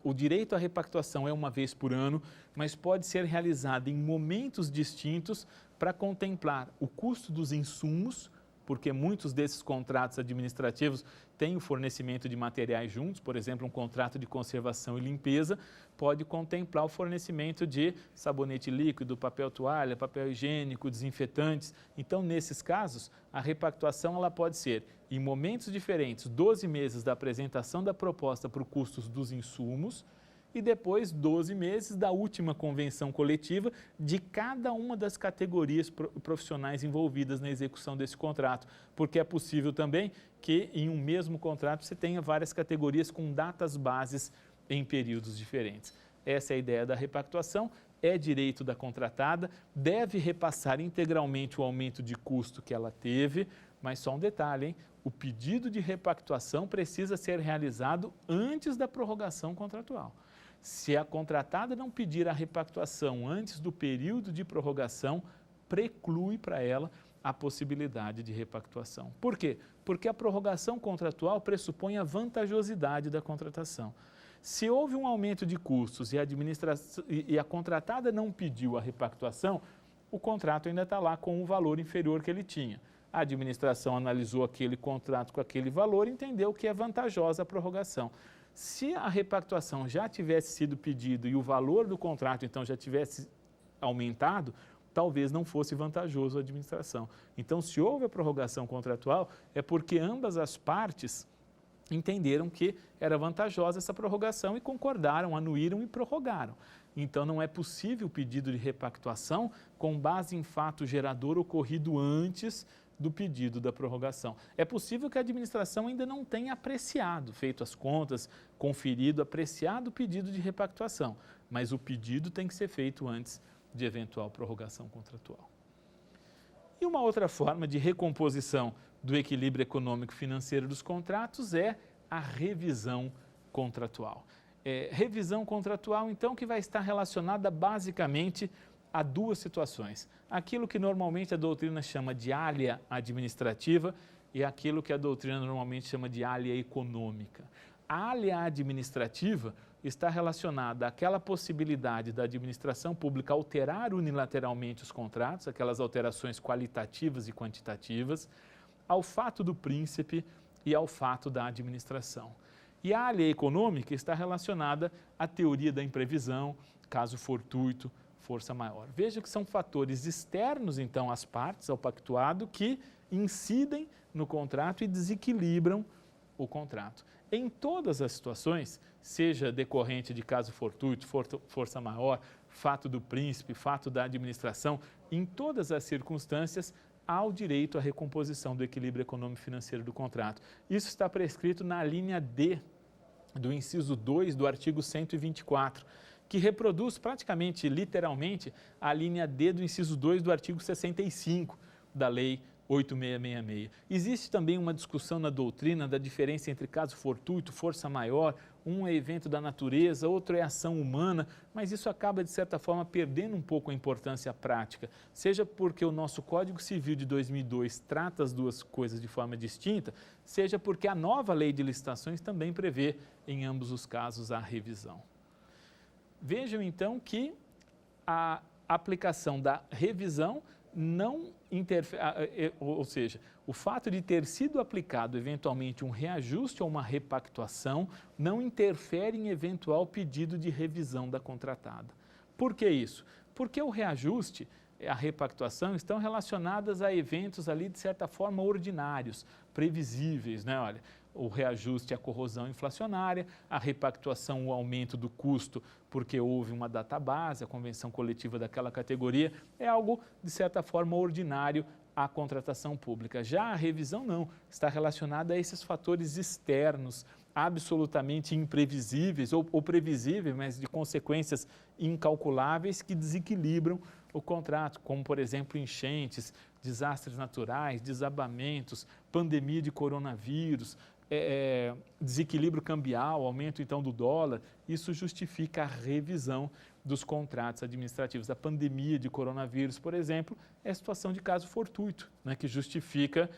o direito à repactuação é uma vez por ano, mas pode ser realizada em momentos distintos para contemplar o custo dos insumos, porque muitos desses contratos administrativos têm o fornecimento de materiais juntos, por exemplo, um contrato de conservação e limpeza pode contemplar o fornecimento de sabonete líquido, papel toalha, papel higiênico, desinfetantes. Então, nesses casos, a repactuação ela pode ser em momentos diferentes, 12 meses da apresentação da proposta para o custo dos insumos e depois 12 meses da última convenção coletiva de cada uma das categorias profissionais envolvidas na execução desse contrato, porque é possível também que em um mesmo contrato você tenha várias categorias com datas bases em períodos diferentes. Essa é a ideia da repactuação, é direito da contratada, deve repassar integralmente o aumento de custo que ela teve, mas só um detalhe, hein? O pedido de repactuação precisa ser realizado antes da prorrogação contratual. Se a contratada não pedir a repactuação antes do período de prorrogação, preclui para ela a possibilidade de repactuação. Por quê? Porque a prorrogação contratual pressupõe a vantajosidade da contratação. Se houve um aumento de custos e a contratada não pediu a repactuação, o contrato ainda está lá com um valor inferior que ele tinha. A administração analisou aquele contrato com aquele valor e entendeu que é vantajosa a prorrogação. Se a repactuação já tivesse sido pedido e o valor do contrato então já tivesse aumentado, talvez não fosse vantajoso a administração. Então, se houve a prorrogação contratual, é porque ambas as partes entenderam que era vantajosa essa prorrogação e concordaram, anuíram e prorrogaram. Então, não é possível o pedido de repactuação com base em fato gerador ocorrido antes do pedido da prorrogação. É possível que a administração ainda não tenha apreciado, feito as contas, conferido, apreciado o pedido de repactuação, mas o pedido tem que ser feito antes de eventual prorrogação contratual. E uma outra forma de recomposição do equilíbrio econômico-financeiro dos contratos é a revisão contratual. Revisão contratual, então, que vai estar relacionada basicamente a duas situações. Aquilo que normalmente a doutrina chama de alha administrativa e aquilo que a doutrina normalmente chama de alha econômica. A alha administrativa está relacionada àquela possibilidade da administração pública alterar unilateralmente os contratos, aquelas alterações qualitativas e quantitativas, ao fato do príncipe e ao fato da administração. E a alha econômica está relacionada à teoria da imprevisão, caso fortuito, força maior. Veja que são fatores externos, então, às partes, ao pactuado, que incidem no contrato e desequilibram o contrato. Em todas as situações, seja decorrente de caso fortuito, força maior, fato do príncipe, fato da administração, em todas as circunstâncias, há o direito à recomposição do equilíbrio econômico-financeiro do contrato. Isso está prescrito na linha D do inciso 2 do artigo 124, que reproduz praticamente, literalmente, a linha D do inciso 2 do artigo 65 da Lei 8666. Existe também uma discussão na doutrina da diferença entre caso fortuito, força maior, um é evento da natureza, outro é ação humana, mas isso acaba, de certa forma, perdendo um pouco a importância prática, seja porque o nosso Código Civil de 2002 trata as duas coisas de forma distinta, seja porque a nova Lei de Licitações também prevê, em ambos os casos, a revisão. Vejam, então, que a aplicação da revisão não interfere, ou seja, o fato de ter sido aplicado eventualmente um reajuste ou uma repactuação não interfere em eventual pedido de revisão da contratada. Por que isso? Porque o reajuste e a repactuação estão relacionadas a eventos ali, de certa forma, ordinários, previsíveis, né? Olha, o reajuste é a corrosão inflacionária, a repactuação, o aumento do custo porque houve uma data base, a convenção coletiva daquela categoria, é algo, de certa forma, ordinário à contratação pública. Já a revisão não, está relacionada a esses fatores externos, absolutamente imprevisíveis ou previsíveis, mas de consequências incalculáveis que desequilibram o contrato, como, por exemplo, enchentes, desastres naturais, desabamentos, pandemia de coronavírus, desequilíbrio cambial, aumento então do dólar, isso justifica a revisão dos contratos administrativos. A pandemia de coronavírus, por exemplo, é a situação de caso fortuito, né, que justifica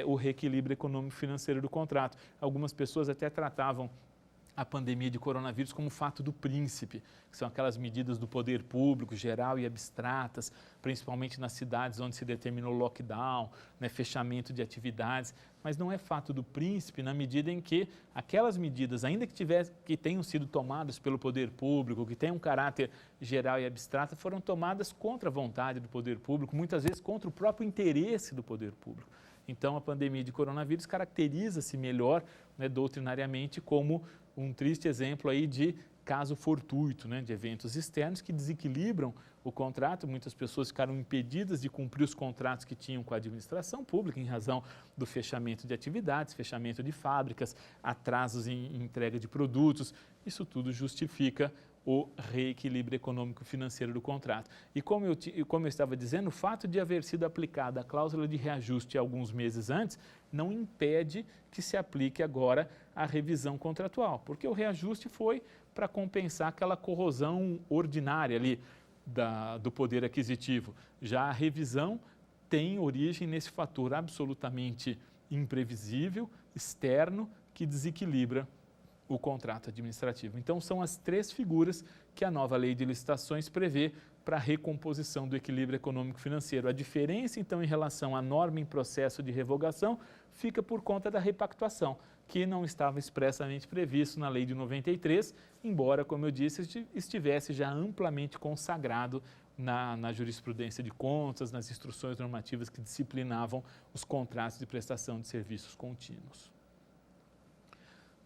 o reequilíbrio econômico-financeiro do contrato. Algumas pessoas até tratavam a pandemia de coronavírus como fato do príncipe, que são aquelas medidas do poder público, geral e abstratas, principalmente nas cidades onde se determinou lockdown, né, fechamento de atividades, mas não é fato do príncipe na medida em que aquelas medidas, ainda que tenham sido tomadas pelo poder público, que tenham um caráter geral e abstrato, foram tomadas contra a vontade do poder público, muitas vezes contra o próprio interesse do poder público. Então, a pandemia de coronavírus caracteriza-se melhor, né, doutrinariamente, como um triste exemplo aí de caso fortuito, né, de eventos externos que desequilibram o contrato. Muitas pessoas ficaram impedidas de cumprir os contratos que tinham com a administração pública em razão do fechamento de atividades, fechamento de fábricas, atrasos em entrega de produtos. Isso tudo justifica o reequilíbrio econômico-financeiro do contrato. E como eu estava dizendo, o fato de haver sido aplicada a cláusula de reajuste alguns meses antes não impede que se aplique agora a revisão contratual, porque o reajuste foi para compensar aquela corrosão ordinária ali do poder aquisitivo. Já a revisão tem origem nesse fator absolutamente imprevisível, externo, que desequilibra o contrato administrativo. Então, são as três figuras que a nova lei de licitações prevê para a recomposição do equilíbrio econômico-financeiro. A diferença, então, em relação à norma em processo de revogação, fica por conta da repactuação, que não estava expressamente previsto na lei de 93, embora, como eu disse, estivesse já amplamente consagrado na jurisprudência de contas, nas instruções normativas que disciplinavam os contratos de prestação de serviços contínuos.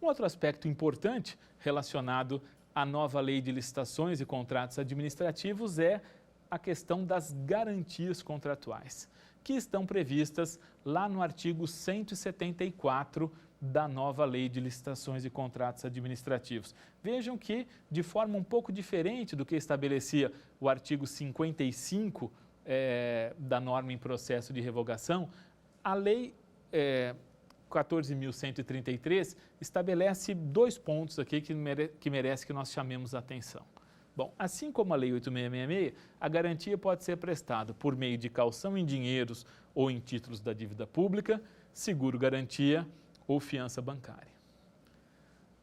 Um outro aspecto importante relacionado à nova lei de licitações e contratos administrativos é a questão das garantias contratuais, que estão previstas lá no artigo 174 da nova lei de licitações e contratos administrativos. Vejam que, de forma um pouco diferente do que estabelecia o artigo 55 da norma em processo de revogação, a lei 14.133 estabelece dois pontos aqui que merece que nós chamemos a atenção. Bom, assim como a Lei 8.666, a garantia pode ser prestada por meio de calção em dinheiros ou em títulos da dívida pública, seguro-garantia ou fiança bancária.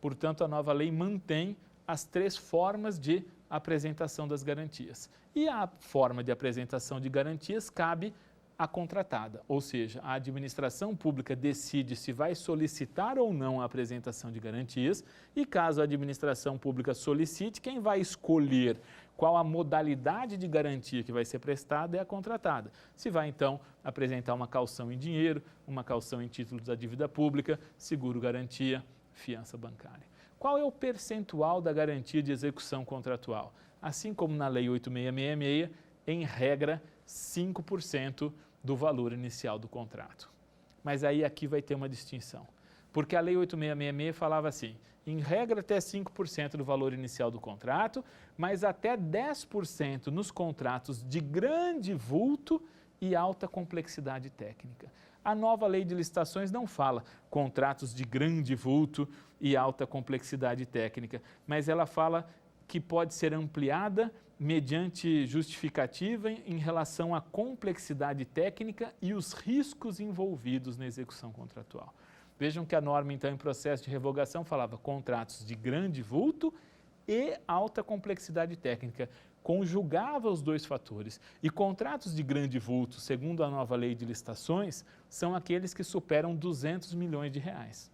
Portanto, a nova lei mantém as três formas de apresentação das garantias. E a forma de apresentação de garantias cabe a contratada, ou seja, a administração pública decide se vai solicitar ou não a apresentação de garantias e, caso a administração pública solicite, quem vai escolher qual a modalidade de garantia que vai ser prestada é a contratada. Se vai, então, apresentar uma calção em dinheiro, uma calção em títulos da dívida pública, seguro-garantia, fiança bancária. Qual é o percentual da garantia de execução contratual? Assim como na Lei 8.666, em regra, 5% do valor inicial do contrato. Mas aí aqui vai ter uma distinção, porque a Lei 8.666 falava assim, em regra até 5% do valor inicial do contrato, mas até 10% nos contratos de grande vulto e alta complexidade técnica. A nova lei de licitações não fala contratos de grande vulto e alta complexidade técnica, mas ela fala que pode ser ampliada mediante justificativa em relação à complexidade técnica e os riscos envolvidos na execução contratual. Vejam que a norma, então, em processo de revogação falava contratos de grande vulto e alta complexidade técnica, conjugava os dois fatores. E contratos de grande vulto, segundo a nova lei de licitações, são aqueles que superam 200 milhões de reais.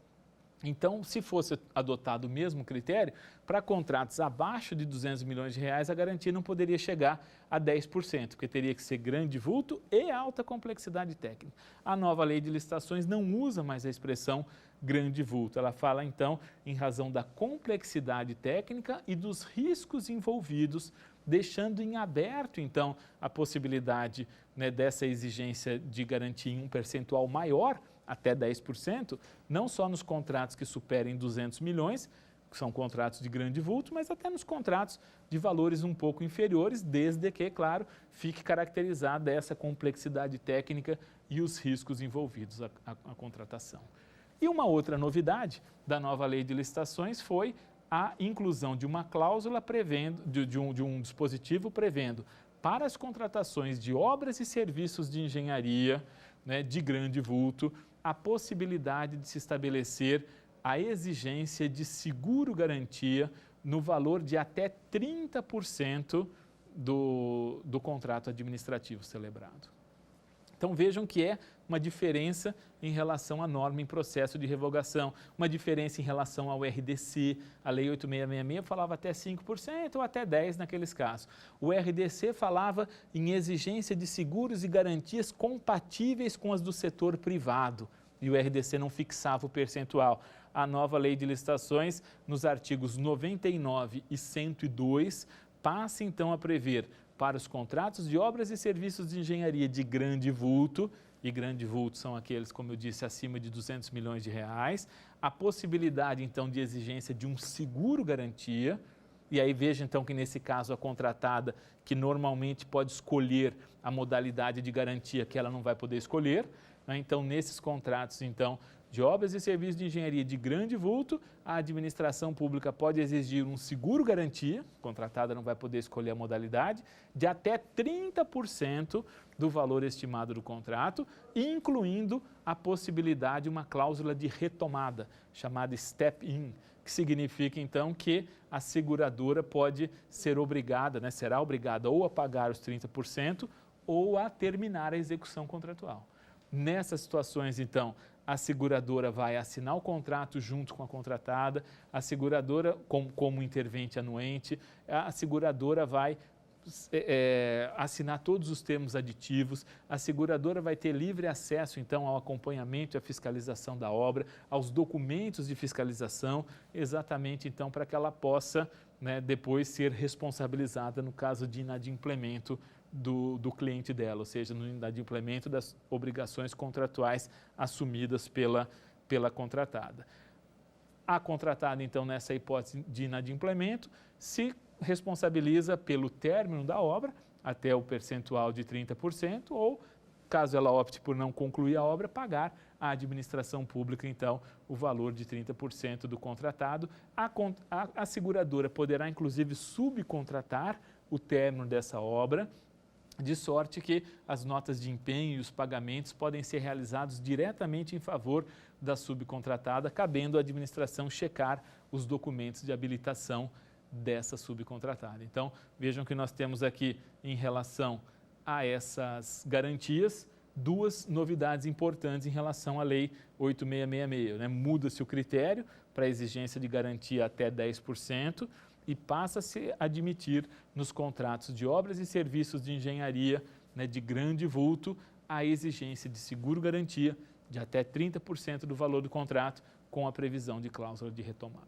Então, se fosse adotado o mesmo critério, para contratos abaixo de 200 milhões de reais, a garantia não poderia chegar a 10%, porque teria que ser grande vulto e alta complexidade técnica. A nova lei de licitações não usa mais a expressão grande vulto. Ela fala, então, em razão da complexidade técnica e dos riscos envolvidos, deixando em aberto, então, a possibilidade, né, dessa exigência de garantia em um percentual maior, até 10%, não só nos contratos que superem 200 milhões, que são contratos de grande vulto, mas até nos contratos de valores um pouco inferiores, desde que, claro, fique caracterizada essa complexidade técnica e os riscos envolvidos à contratação. E uma outra novidade da nova lei de licitações foi a inclusão de uma cláusula prevendo, de um dispositivo prevendo para as contratações de obras e serviços de engenharia, né, de grande vulto, a possibilidade de se estabelecer a exigência de seguro-garantia no valor de até 30% do contrato administrativo celebrado. Então vejam que é uma diferença em relação à norma em processo de revogação, uma diferença em relação ao RDC, a Lei 8666 falava até 5% ou até 10% naqueles casos. O RDC falava em exigência de seguros e garantias compatíveis com as do setor privado e o RDC não fixava o percentual. A nova Lei de Licitações, nos artigos 99 e 102, passa então a prever para os contratos de obras e serviços de engenharia de grande vulto, e grande vulto são aqueles, como eu disse, acima de 200 milhões de reais, a possibilidade então de exigência de um seguro-garantia, e aí veja então que nesse caso a contratada, que normalmente pode escolher a modalidade de garantia que ela não vai poder escolher, né? Então nesses contratos então de obras e serviços de engenharia de grande vulto, a administração pública pode exigir um seguro-garantia, a contratada não vai poder escolher a modalidade, de até 30% do valor estimado do contrato, incluindo a possibilidade de uma cláusula de retomada, chamada step-in, que significa então que a seguradora pode ser obrigada, né, será obrigada ou a pagar os 30% ou a terminar a execução contratual. Nessas situações, então, a seguradora vai assinar o contrato junto com a contratada, a seguradora, como intervente anuente, a seguradora vai assinar todos os termos aditivos, a seguradora vai ter livre acesso, então, ao acompanhamento e à fiscalização da obra, aos documentos de fiscalização, exatamente, então, para que ela possa, né, depois ser responsabilizada no caso de inadimplemento do cliente dela, ou seja, no inadimplemento das obrigações contratuais assumidas pela contratada. A contratada, então, nessa hipótese de inadimplemento, se responsabiliza pelo término da obra, até o percentual de 30%, ou, caso ela opte por não concluir a obra, pagar à administração pública, então, o valor de 30% do contratado. A seguradora poderá, inclusive, subcontratar o término dessa obra, de sorte que as notas de empenho e os pagamentos podem ser realizados diretamente em favor da subcontratada, cabendo à administração checar os documentos de habilitação dessa subcontratada. Então, vejam que nós temos aqui, em relação a essas garantias, duas novidades importantes em relação à Lei 8666. Né? Muda-se o critério para a exigência de garantia até 10%, e passa-se a admitir nos contratos de obras e serviços de engenharia, né, de grande vulto a exigência de seguro-garantia de até 30% do valor do contrato, com a previsão de cláusula de retomada.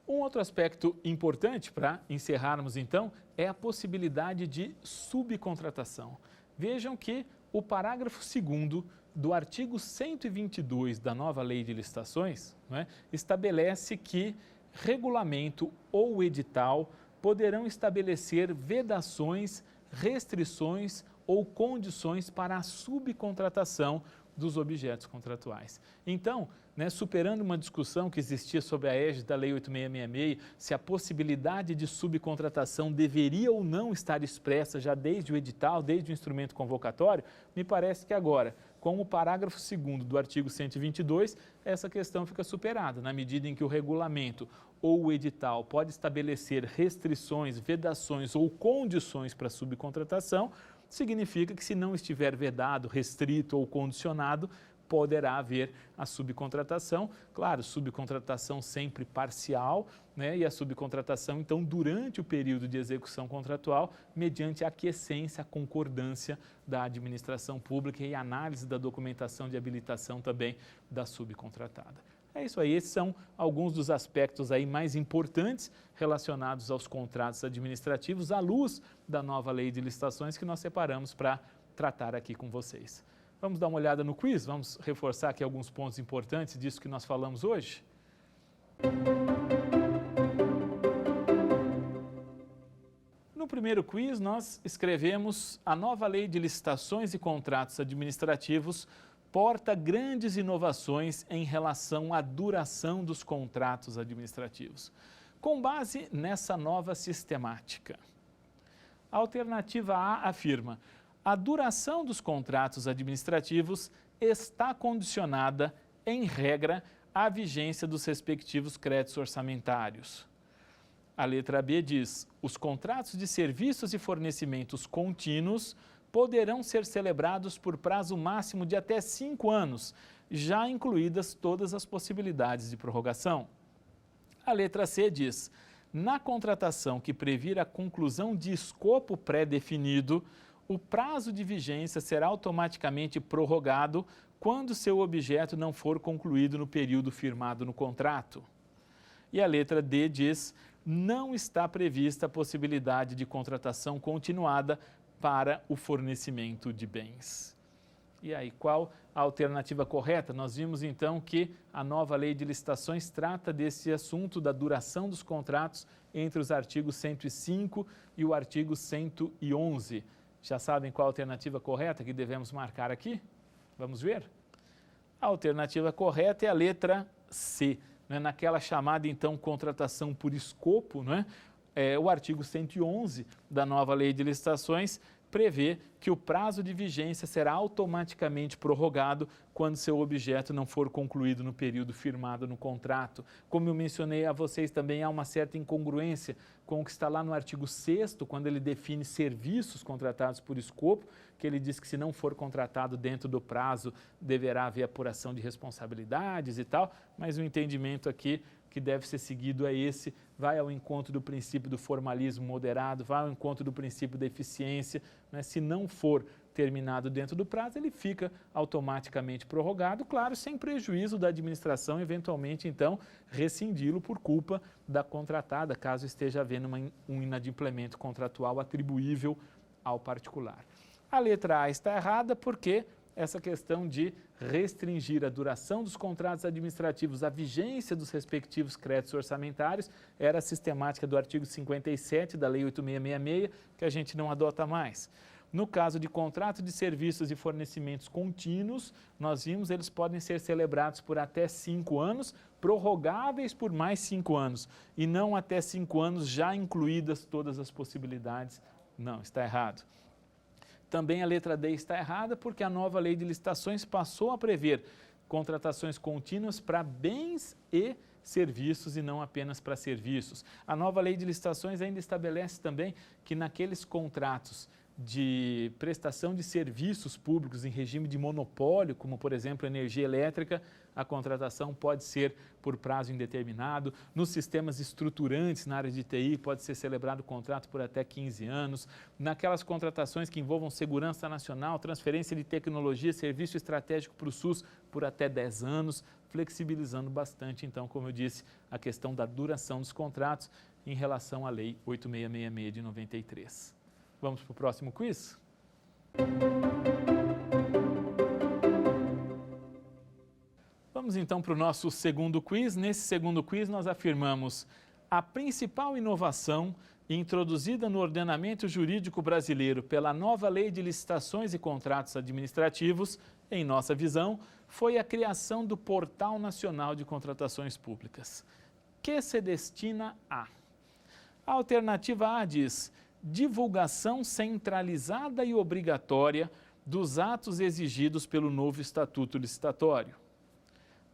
Um outro aspecto importante para encerrarmos, então, é a possibilidade de subcontratação. Vejam que o parágrafo 2º do artigo 122 da nova Lei de Licitações, né, estabelece que regulamento ou edital poderão estabelecer vedações, restrições ou condições para a subcontratação dos objetos contratuais. Então, né, superando uma discussão que existia sobre a égide da Lei 8666, se a possibilidade de subcontratação deveria ou não estar expressa já desde o edital, desde o instrumento convocatório, me parece que agora, com o parágrafo 2º do artigo 122, essa questão fica superada, na medida em que o regulamento ou o edital pode estabelecer restrições, vedações ou condições para a subcontratação, significa que se não estiver vedado, restrito ou condicionado, poderá haver a subcontratação. Claro, subcontratação sempre parcial, né? E a subcontratação, então, durante o período de execução contratual, mediante a aquiescência, a concordância da administração pública e análise da documentação de habilitação também da subcontratada. É isso aí, esses são alguns dos aspectos aí mais importantes relacionados aos contratos administrativos à luz da nova Lei de Licitações que nós separamos para tratar aqui com vocês. Vamos dar uma olhada no quiz? Vamos reforçar aqui alguns pontos importantes disso que nós falamos hoje? No primeiro quiz, nós escrevemos: a nova lei de licitações e contratos administrativos porta grandes inovações em relação à duração dos contratos administrativos. Com base nessa nova sistemática, a alternativa A afirma: a duração dos contratos administrativos está condicionada, em regra, à vigência dos respectivos créditos orçamentários. A letra B diz: os contratos de serviços e fornecimentos contínuos poderão ser celebrados por prazo máximo de até 5 anos, já incluídas todas as possibilidades de prorrogação. A letra C diz: na contratação que previr a conclusão de escopo pré-definido, o prazo de vigência será automaticamente prorrogado quando seu objeto não for concluído no período firmado no contrato. E a letra D diz: não está prevista a possibilidade de contratação continuada para o fornecimento de bens. E aí, qual a alternativa correta? Nós vimos então que a nova lei de licitações trata desse assunto da duração dos contratos entre os artigos 105 e o artigo 111. Já sabem qual a alternativa correta que devemos marcar aqui? Vamos ver? A alternativa correta é a letra C, né? Naquela chamada então contratação por escopo, né? O artigo 111 da nova lei de licitações prevê que o prazo de vigência será automaticamente prorrogado quando seu objeto não for concluído no período firmado no contrato. Como eu mencionei a vocês também, há uma certa incongruência com o que está lá no artigo 6º, quando ele define serviços contratados por escopo, que ele diz que se não for contratado dentro do prazo, deverá haver apuração de responsabilidades e tal, mas o entendimento aqui que deve ser seguido é esse: vai ao encontro do princípio do formalismo moderado, vai ao encontro do princípio da eficiência, né? Se não for terminado dentro do prazo, ele fica automaticamente prorrogado, claro, sem prejuízo da administração, eventualmente, então, rescindi-lo por culpa da contratada, caso esteja havendo um inadimplemento contratual atribuível ao particular. A letra A está errada porque essa questão de restringir a duração dos contratos administrativos à vigência dos respectivos créditos orçamentários era a sistemática do artigo 57 da Lei 8666, que a gente não adota mais. No caso de contrato de serviços e fornecimentos contínuos, nós vimos, eles podem ser celebrados por até 5 anos, prorrogáveis por mais 5 anos, e não até 5 anos já incluídas todas as possibilidades. Não, está errado. Também a letra D está errada porque a nova lei de licitações passou a prever contratações contínuas para bens e serviços e não apenas para serviços. A nova lei de licitações ainda estabelece também que naqueles contratos de prestação de serviços públicos em regime de monopólio, como por exemplo energia elétrica, a contratação pode ser por prazo indeterminado. Nos sistemas estruturantes na área de TI pode ser celebrado contrato por até 15 anos. Naquelas contratações que envolvam segurança nacional, transferência de tecnologia, serviço estratégico para o SUS por até 10 anos, flexibilizando bastante, então, como eu disse, a questão da duração dos contratos em relação à Lei 8666 de 93. Vamos para o próximo quiz? Vamos então para o nosso segundo quiz. Nesse segundo quiz nós afirmamos: a principal inovação introduzida no ordenamento jurídico brasileiro pela nova Lei de Licitações e Contratos Administrativos, em nossa visão, foi a criação do Portal Nacional de Contratações Públicas, que se destina a... A alternativa A diz: divulgação centralizada e obrigatória dos atos exigidos pelo novo Estatuto Licitatório.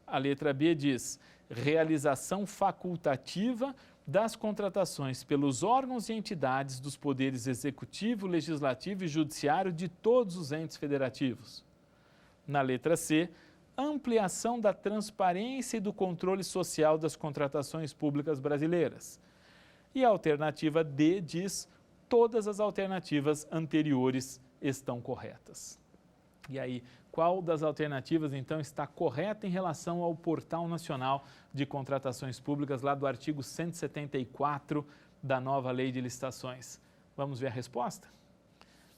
A letra B diz: realização facultativa das contratações pelos órgãos e entidades dos poderes executivo, legislativo e judiciário de todos os entes federativos. Na letra C, ampliação da transparência e do controle social das contratações públicas brasileiras. E a alternativa D diz: todas as alternativas anteriores estão corretas. E aí, qual das alternativas, então, está correta em relação ao Portal Nacional de Contratações Públicas, lá do artigo 174 da nova Lei de Licitações? Vamos ver a resposta?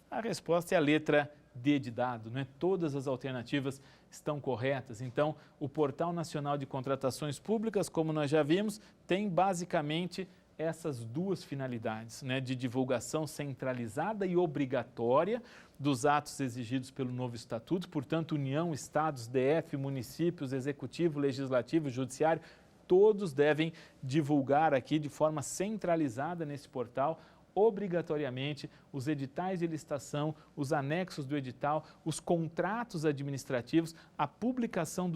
A resposta é a letra D de dado, né? Todas as alternativas estão corretas. Então, o Portal Nacional de Contratações Públicas, como nós já vimos, tem basicamente essas duas finalidades, né? De divulgação centralizada e obrigatória dos atos exigidos pelo novo Estatuto, portanto, União, Estados, DF, municípios, Executivo, Legislativo, Judiciário, todos devem divulgar aqui de forma centralizada nesse portal, obrigatoriamente, os editais de licitação, os anexos do edital, os contratos administrativos. A publicação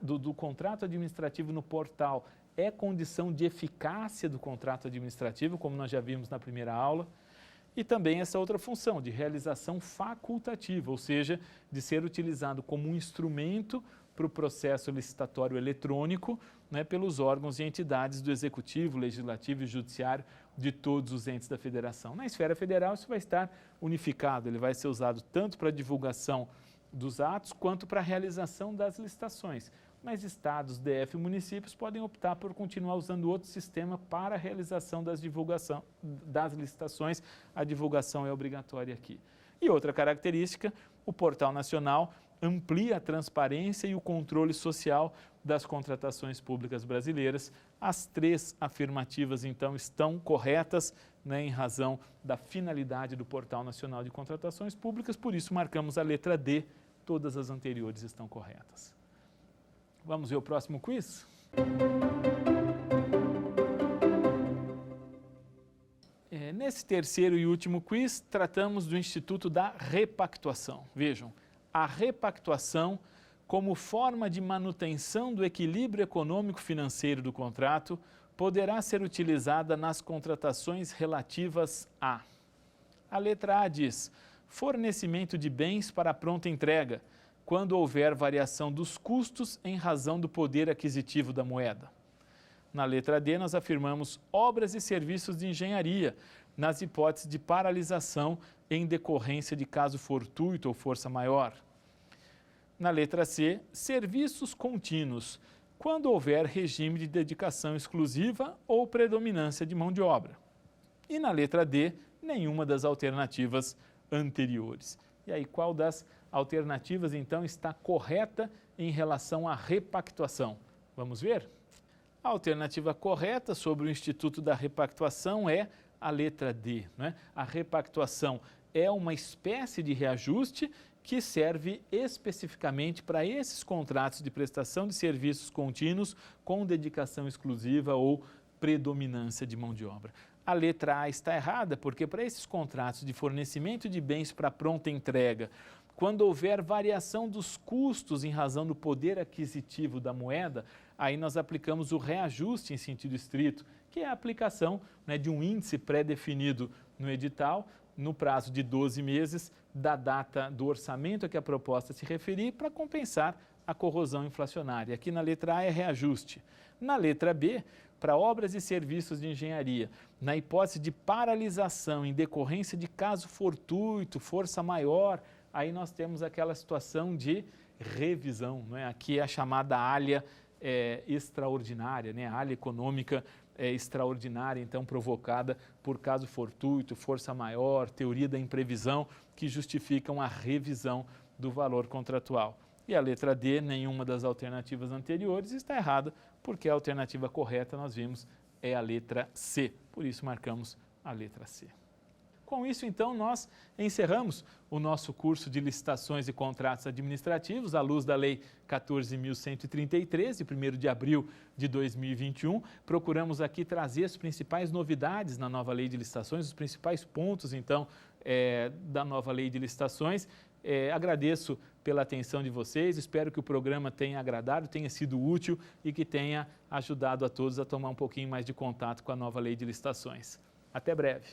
do contrato administrativo no portal é condição de eficácia do contrato administrativo, como nós já vimos na primeira aula. E também essa outra função de realização facultativa, ou seja, de ser utilizado como um instrumento para o processo licitatório eletrônico, né, pelos órgãos e entidades do Executivo, Legislativo e Judiciário de todos os entes da Federação. Na esfera federal isso vai estar unificado, ele vai ser usado tanto para a divulgação dos atos quanto para a realização das licitações. Mas estados, DF e municípios podem optar por continuar usando outro sistema para a realização das licitações. A divulgação é obrigatória aqui. E outra característica, o Portal Nacional amplia a transparência e o controle social das contratações públicas brasileiras. As três afirmativas, então, estão corretas, né, em razão da finalidade do Portal Nacional de Contratações Públicas, por isso marcamos a letra D, todas as anteriores estão corretas. Vamos ver o próximo quiz? Nesse terceiro e último quiz, tratamos do Instituto da Repactuação. Vejam, a repactuação como forma de manutenção do equilíbrio econômico-financeiro do contrato poderá ser utilizada nas contratações relativas a... A letra A diz, fornecimento de bens para pronta entrega, quando houver variação dos custos em razão do poder aquisitivo da moeda. Na letra D, nós afirmamos obras e serviços de engenharia, nas hipóteses de paralisação em decorrência de caso fortuito ou força maior. Na letra C, serviços contínuos, quando houver regime de dedicação exclusiva ou predominância de mão de obra. E na letra D, nenhuma das alternativas anteriores. E aí, qual das alternativas, então, está correta em relação à repactuação? Vamos ver? A alternativa correta sobre o Instituto da Repactuação é a letra D, né? A repactuação é uma espécie de reajuste que serve especificamente para esses contratos de prestação de serviços contínuos com dedicação exclusiva ou predominância de mão de obra. A letra A está errada, porque para esses contratos de fornecimento de bens para pronta entrega, quando houver variação dos custos em razão do poder aquisitivo da moeda, aí nós aplicamos o reajuste em sentido estrito, que é a aplicação, né, de um índice pré-definido no edital, no prazo de 12 meses, da data do orçamento a que a proposta se referir, para compensar a corrosão inflacionária. Aqui na letra A é reajuste. Na letra B, para obras e serviços de engenharia, na hipótese de paralisação em decorrência de caso fortuito, força maior, aí nós temos aquela situação de revisão, não é? Aqui é a chamada alha extraordinária, né? A alha econômica extraordinária, então provocada por caso fortuito, força maior, teoria da imprevisão, que justificam a revisão do valor contratual. E a letra D, nenhuma das alternativas anteriores, está errada, porque a alternativa correta, nós vimos, é a letra C. Por isso marcamos a letra C. Com isso, então, nós encerramos o nosso curso de licitações e contratos administrativos à luz da Lei 14.133, de 1º de abril de 2021. Procuramos aqui trazer as principais novidades na nova Lei de Licitações, os principais pontos, então, da nova Lei de Licitações. Agradeço pela atenção de vocês, espero que o programa tenha agradado, tenha sido útil e que tenha ajudado a todos a tomar um pouquinho mais de contato com a nova Lei de Licitações. Até breve.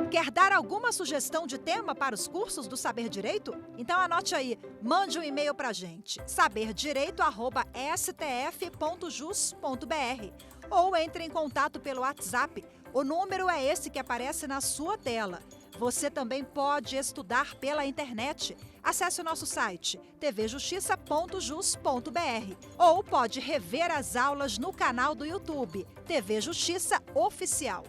Quer dar alguma sugestão de tema para os cursos do Saber Direito? Então anote aí, mande um e-mail para a gente, saberdireito@stf.jus.br, ou entre em contato pelo WhatsApp. O número é esse que aparece na sua tela. Você também pode estudar pela internet. Acesse o nosso site tvjustiça.jus.br ou pode rever as aulas no canal do YouTube TV Justiça Oficial.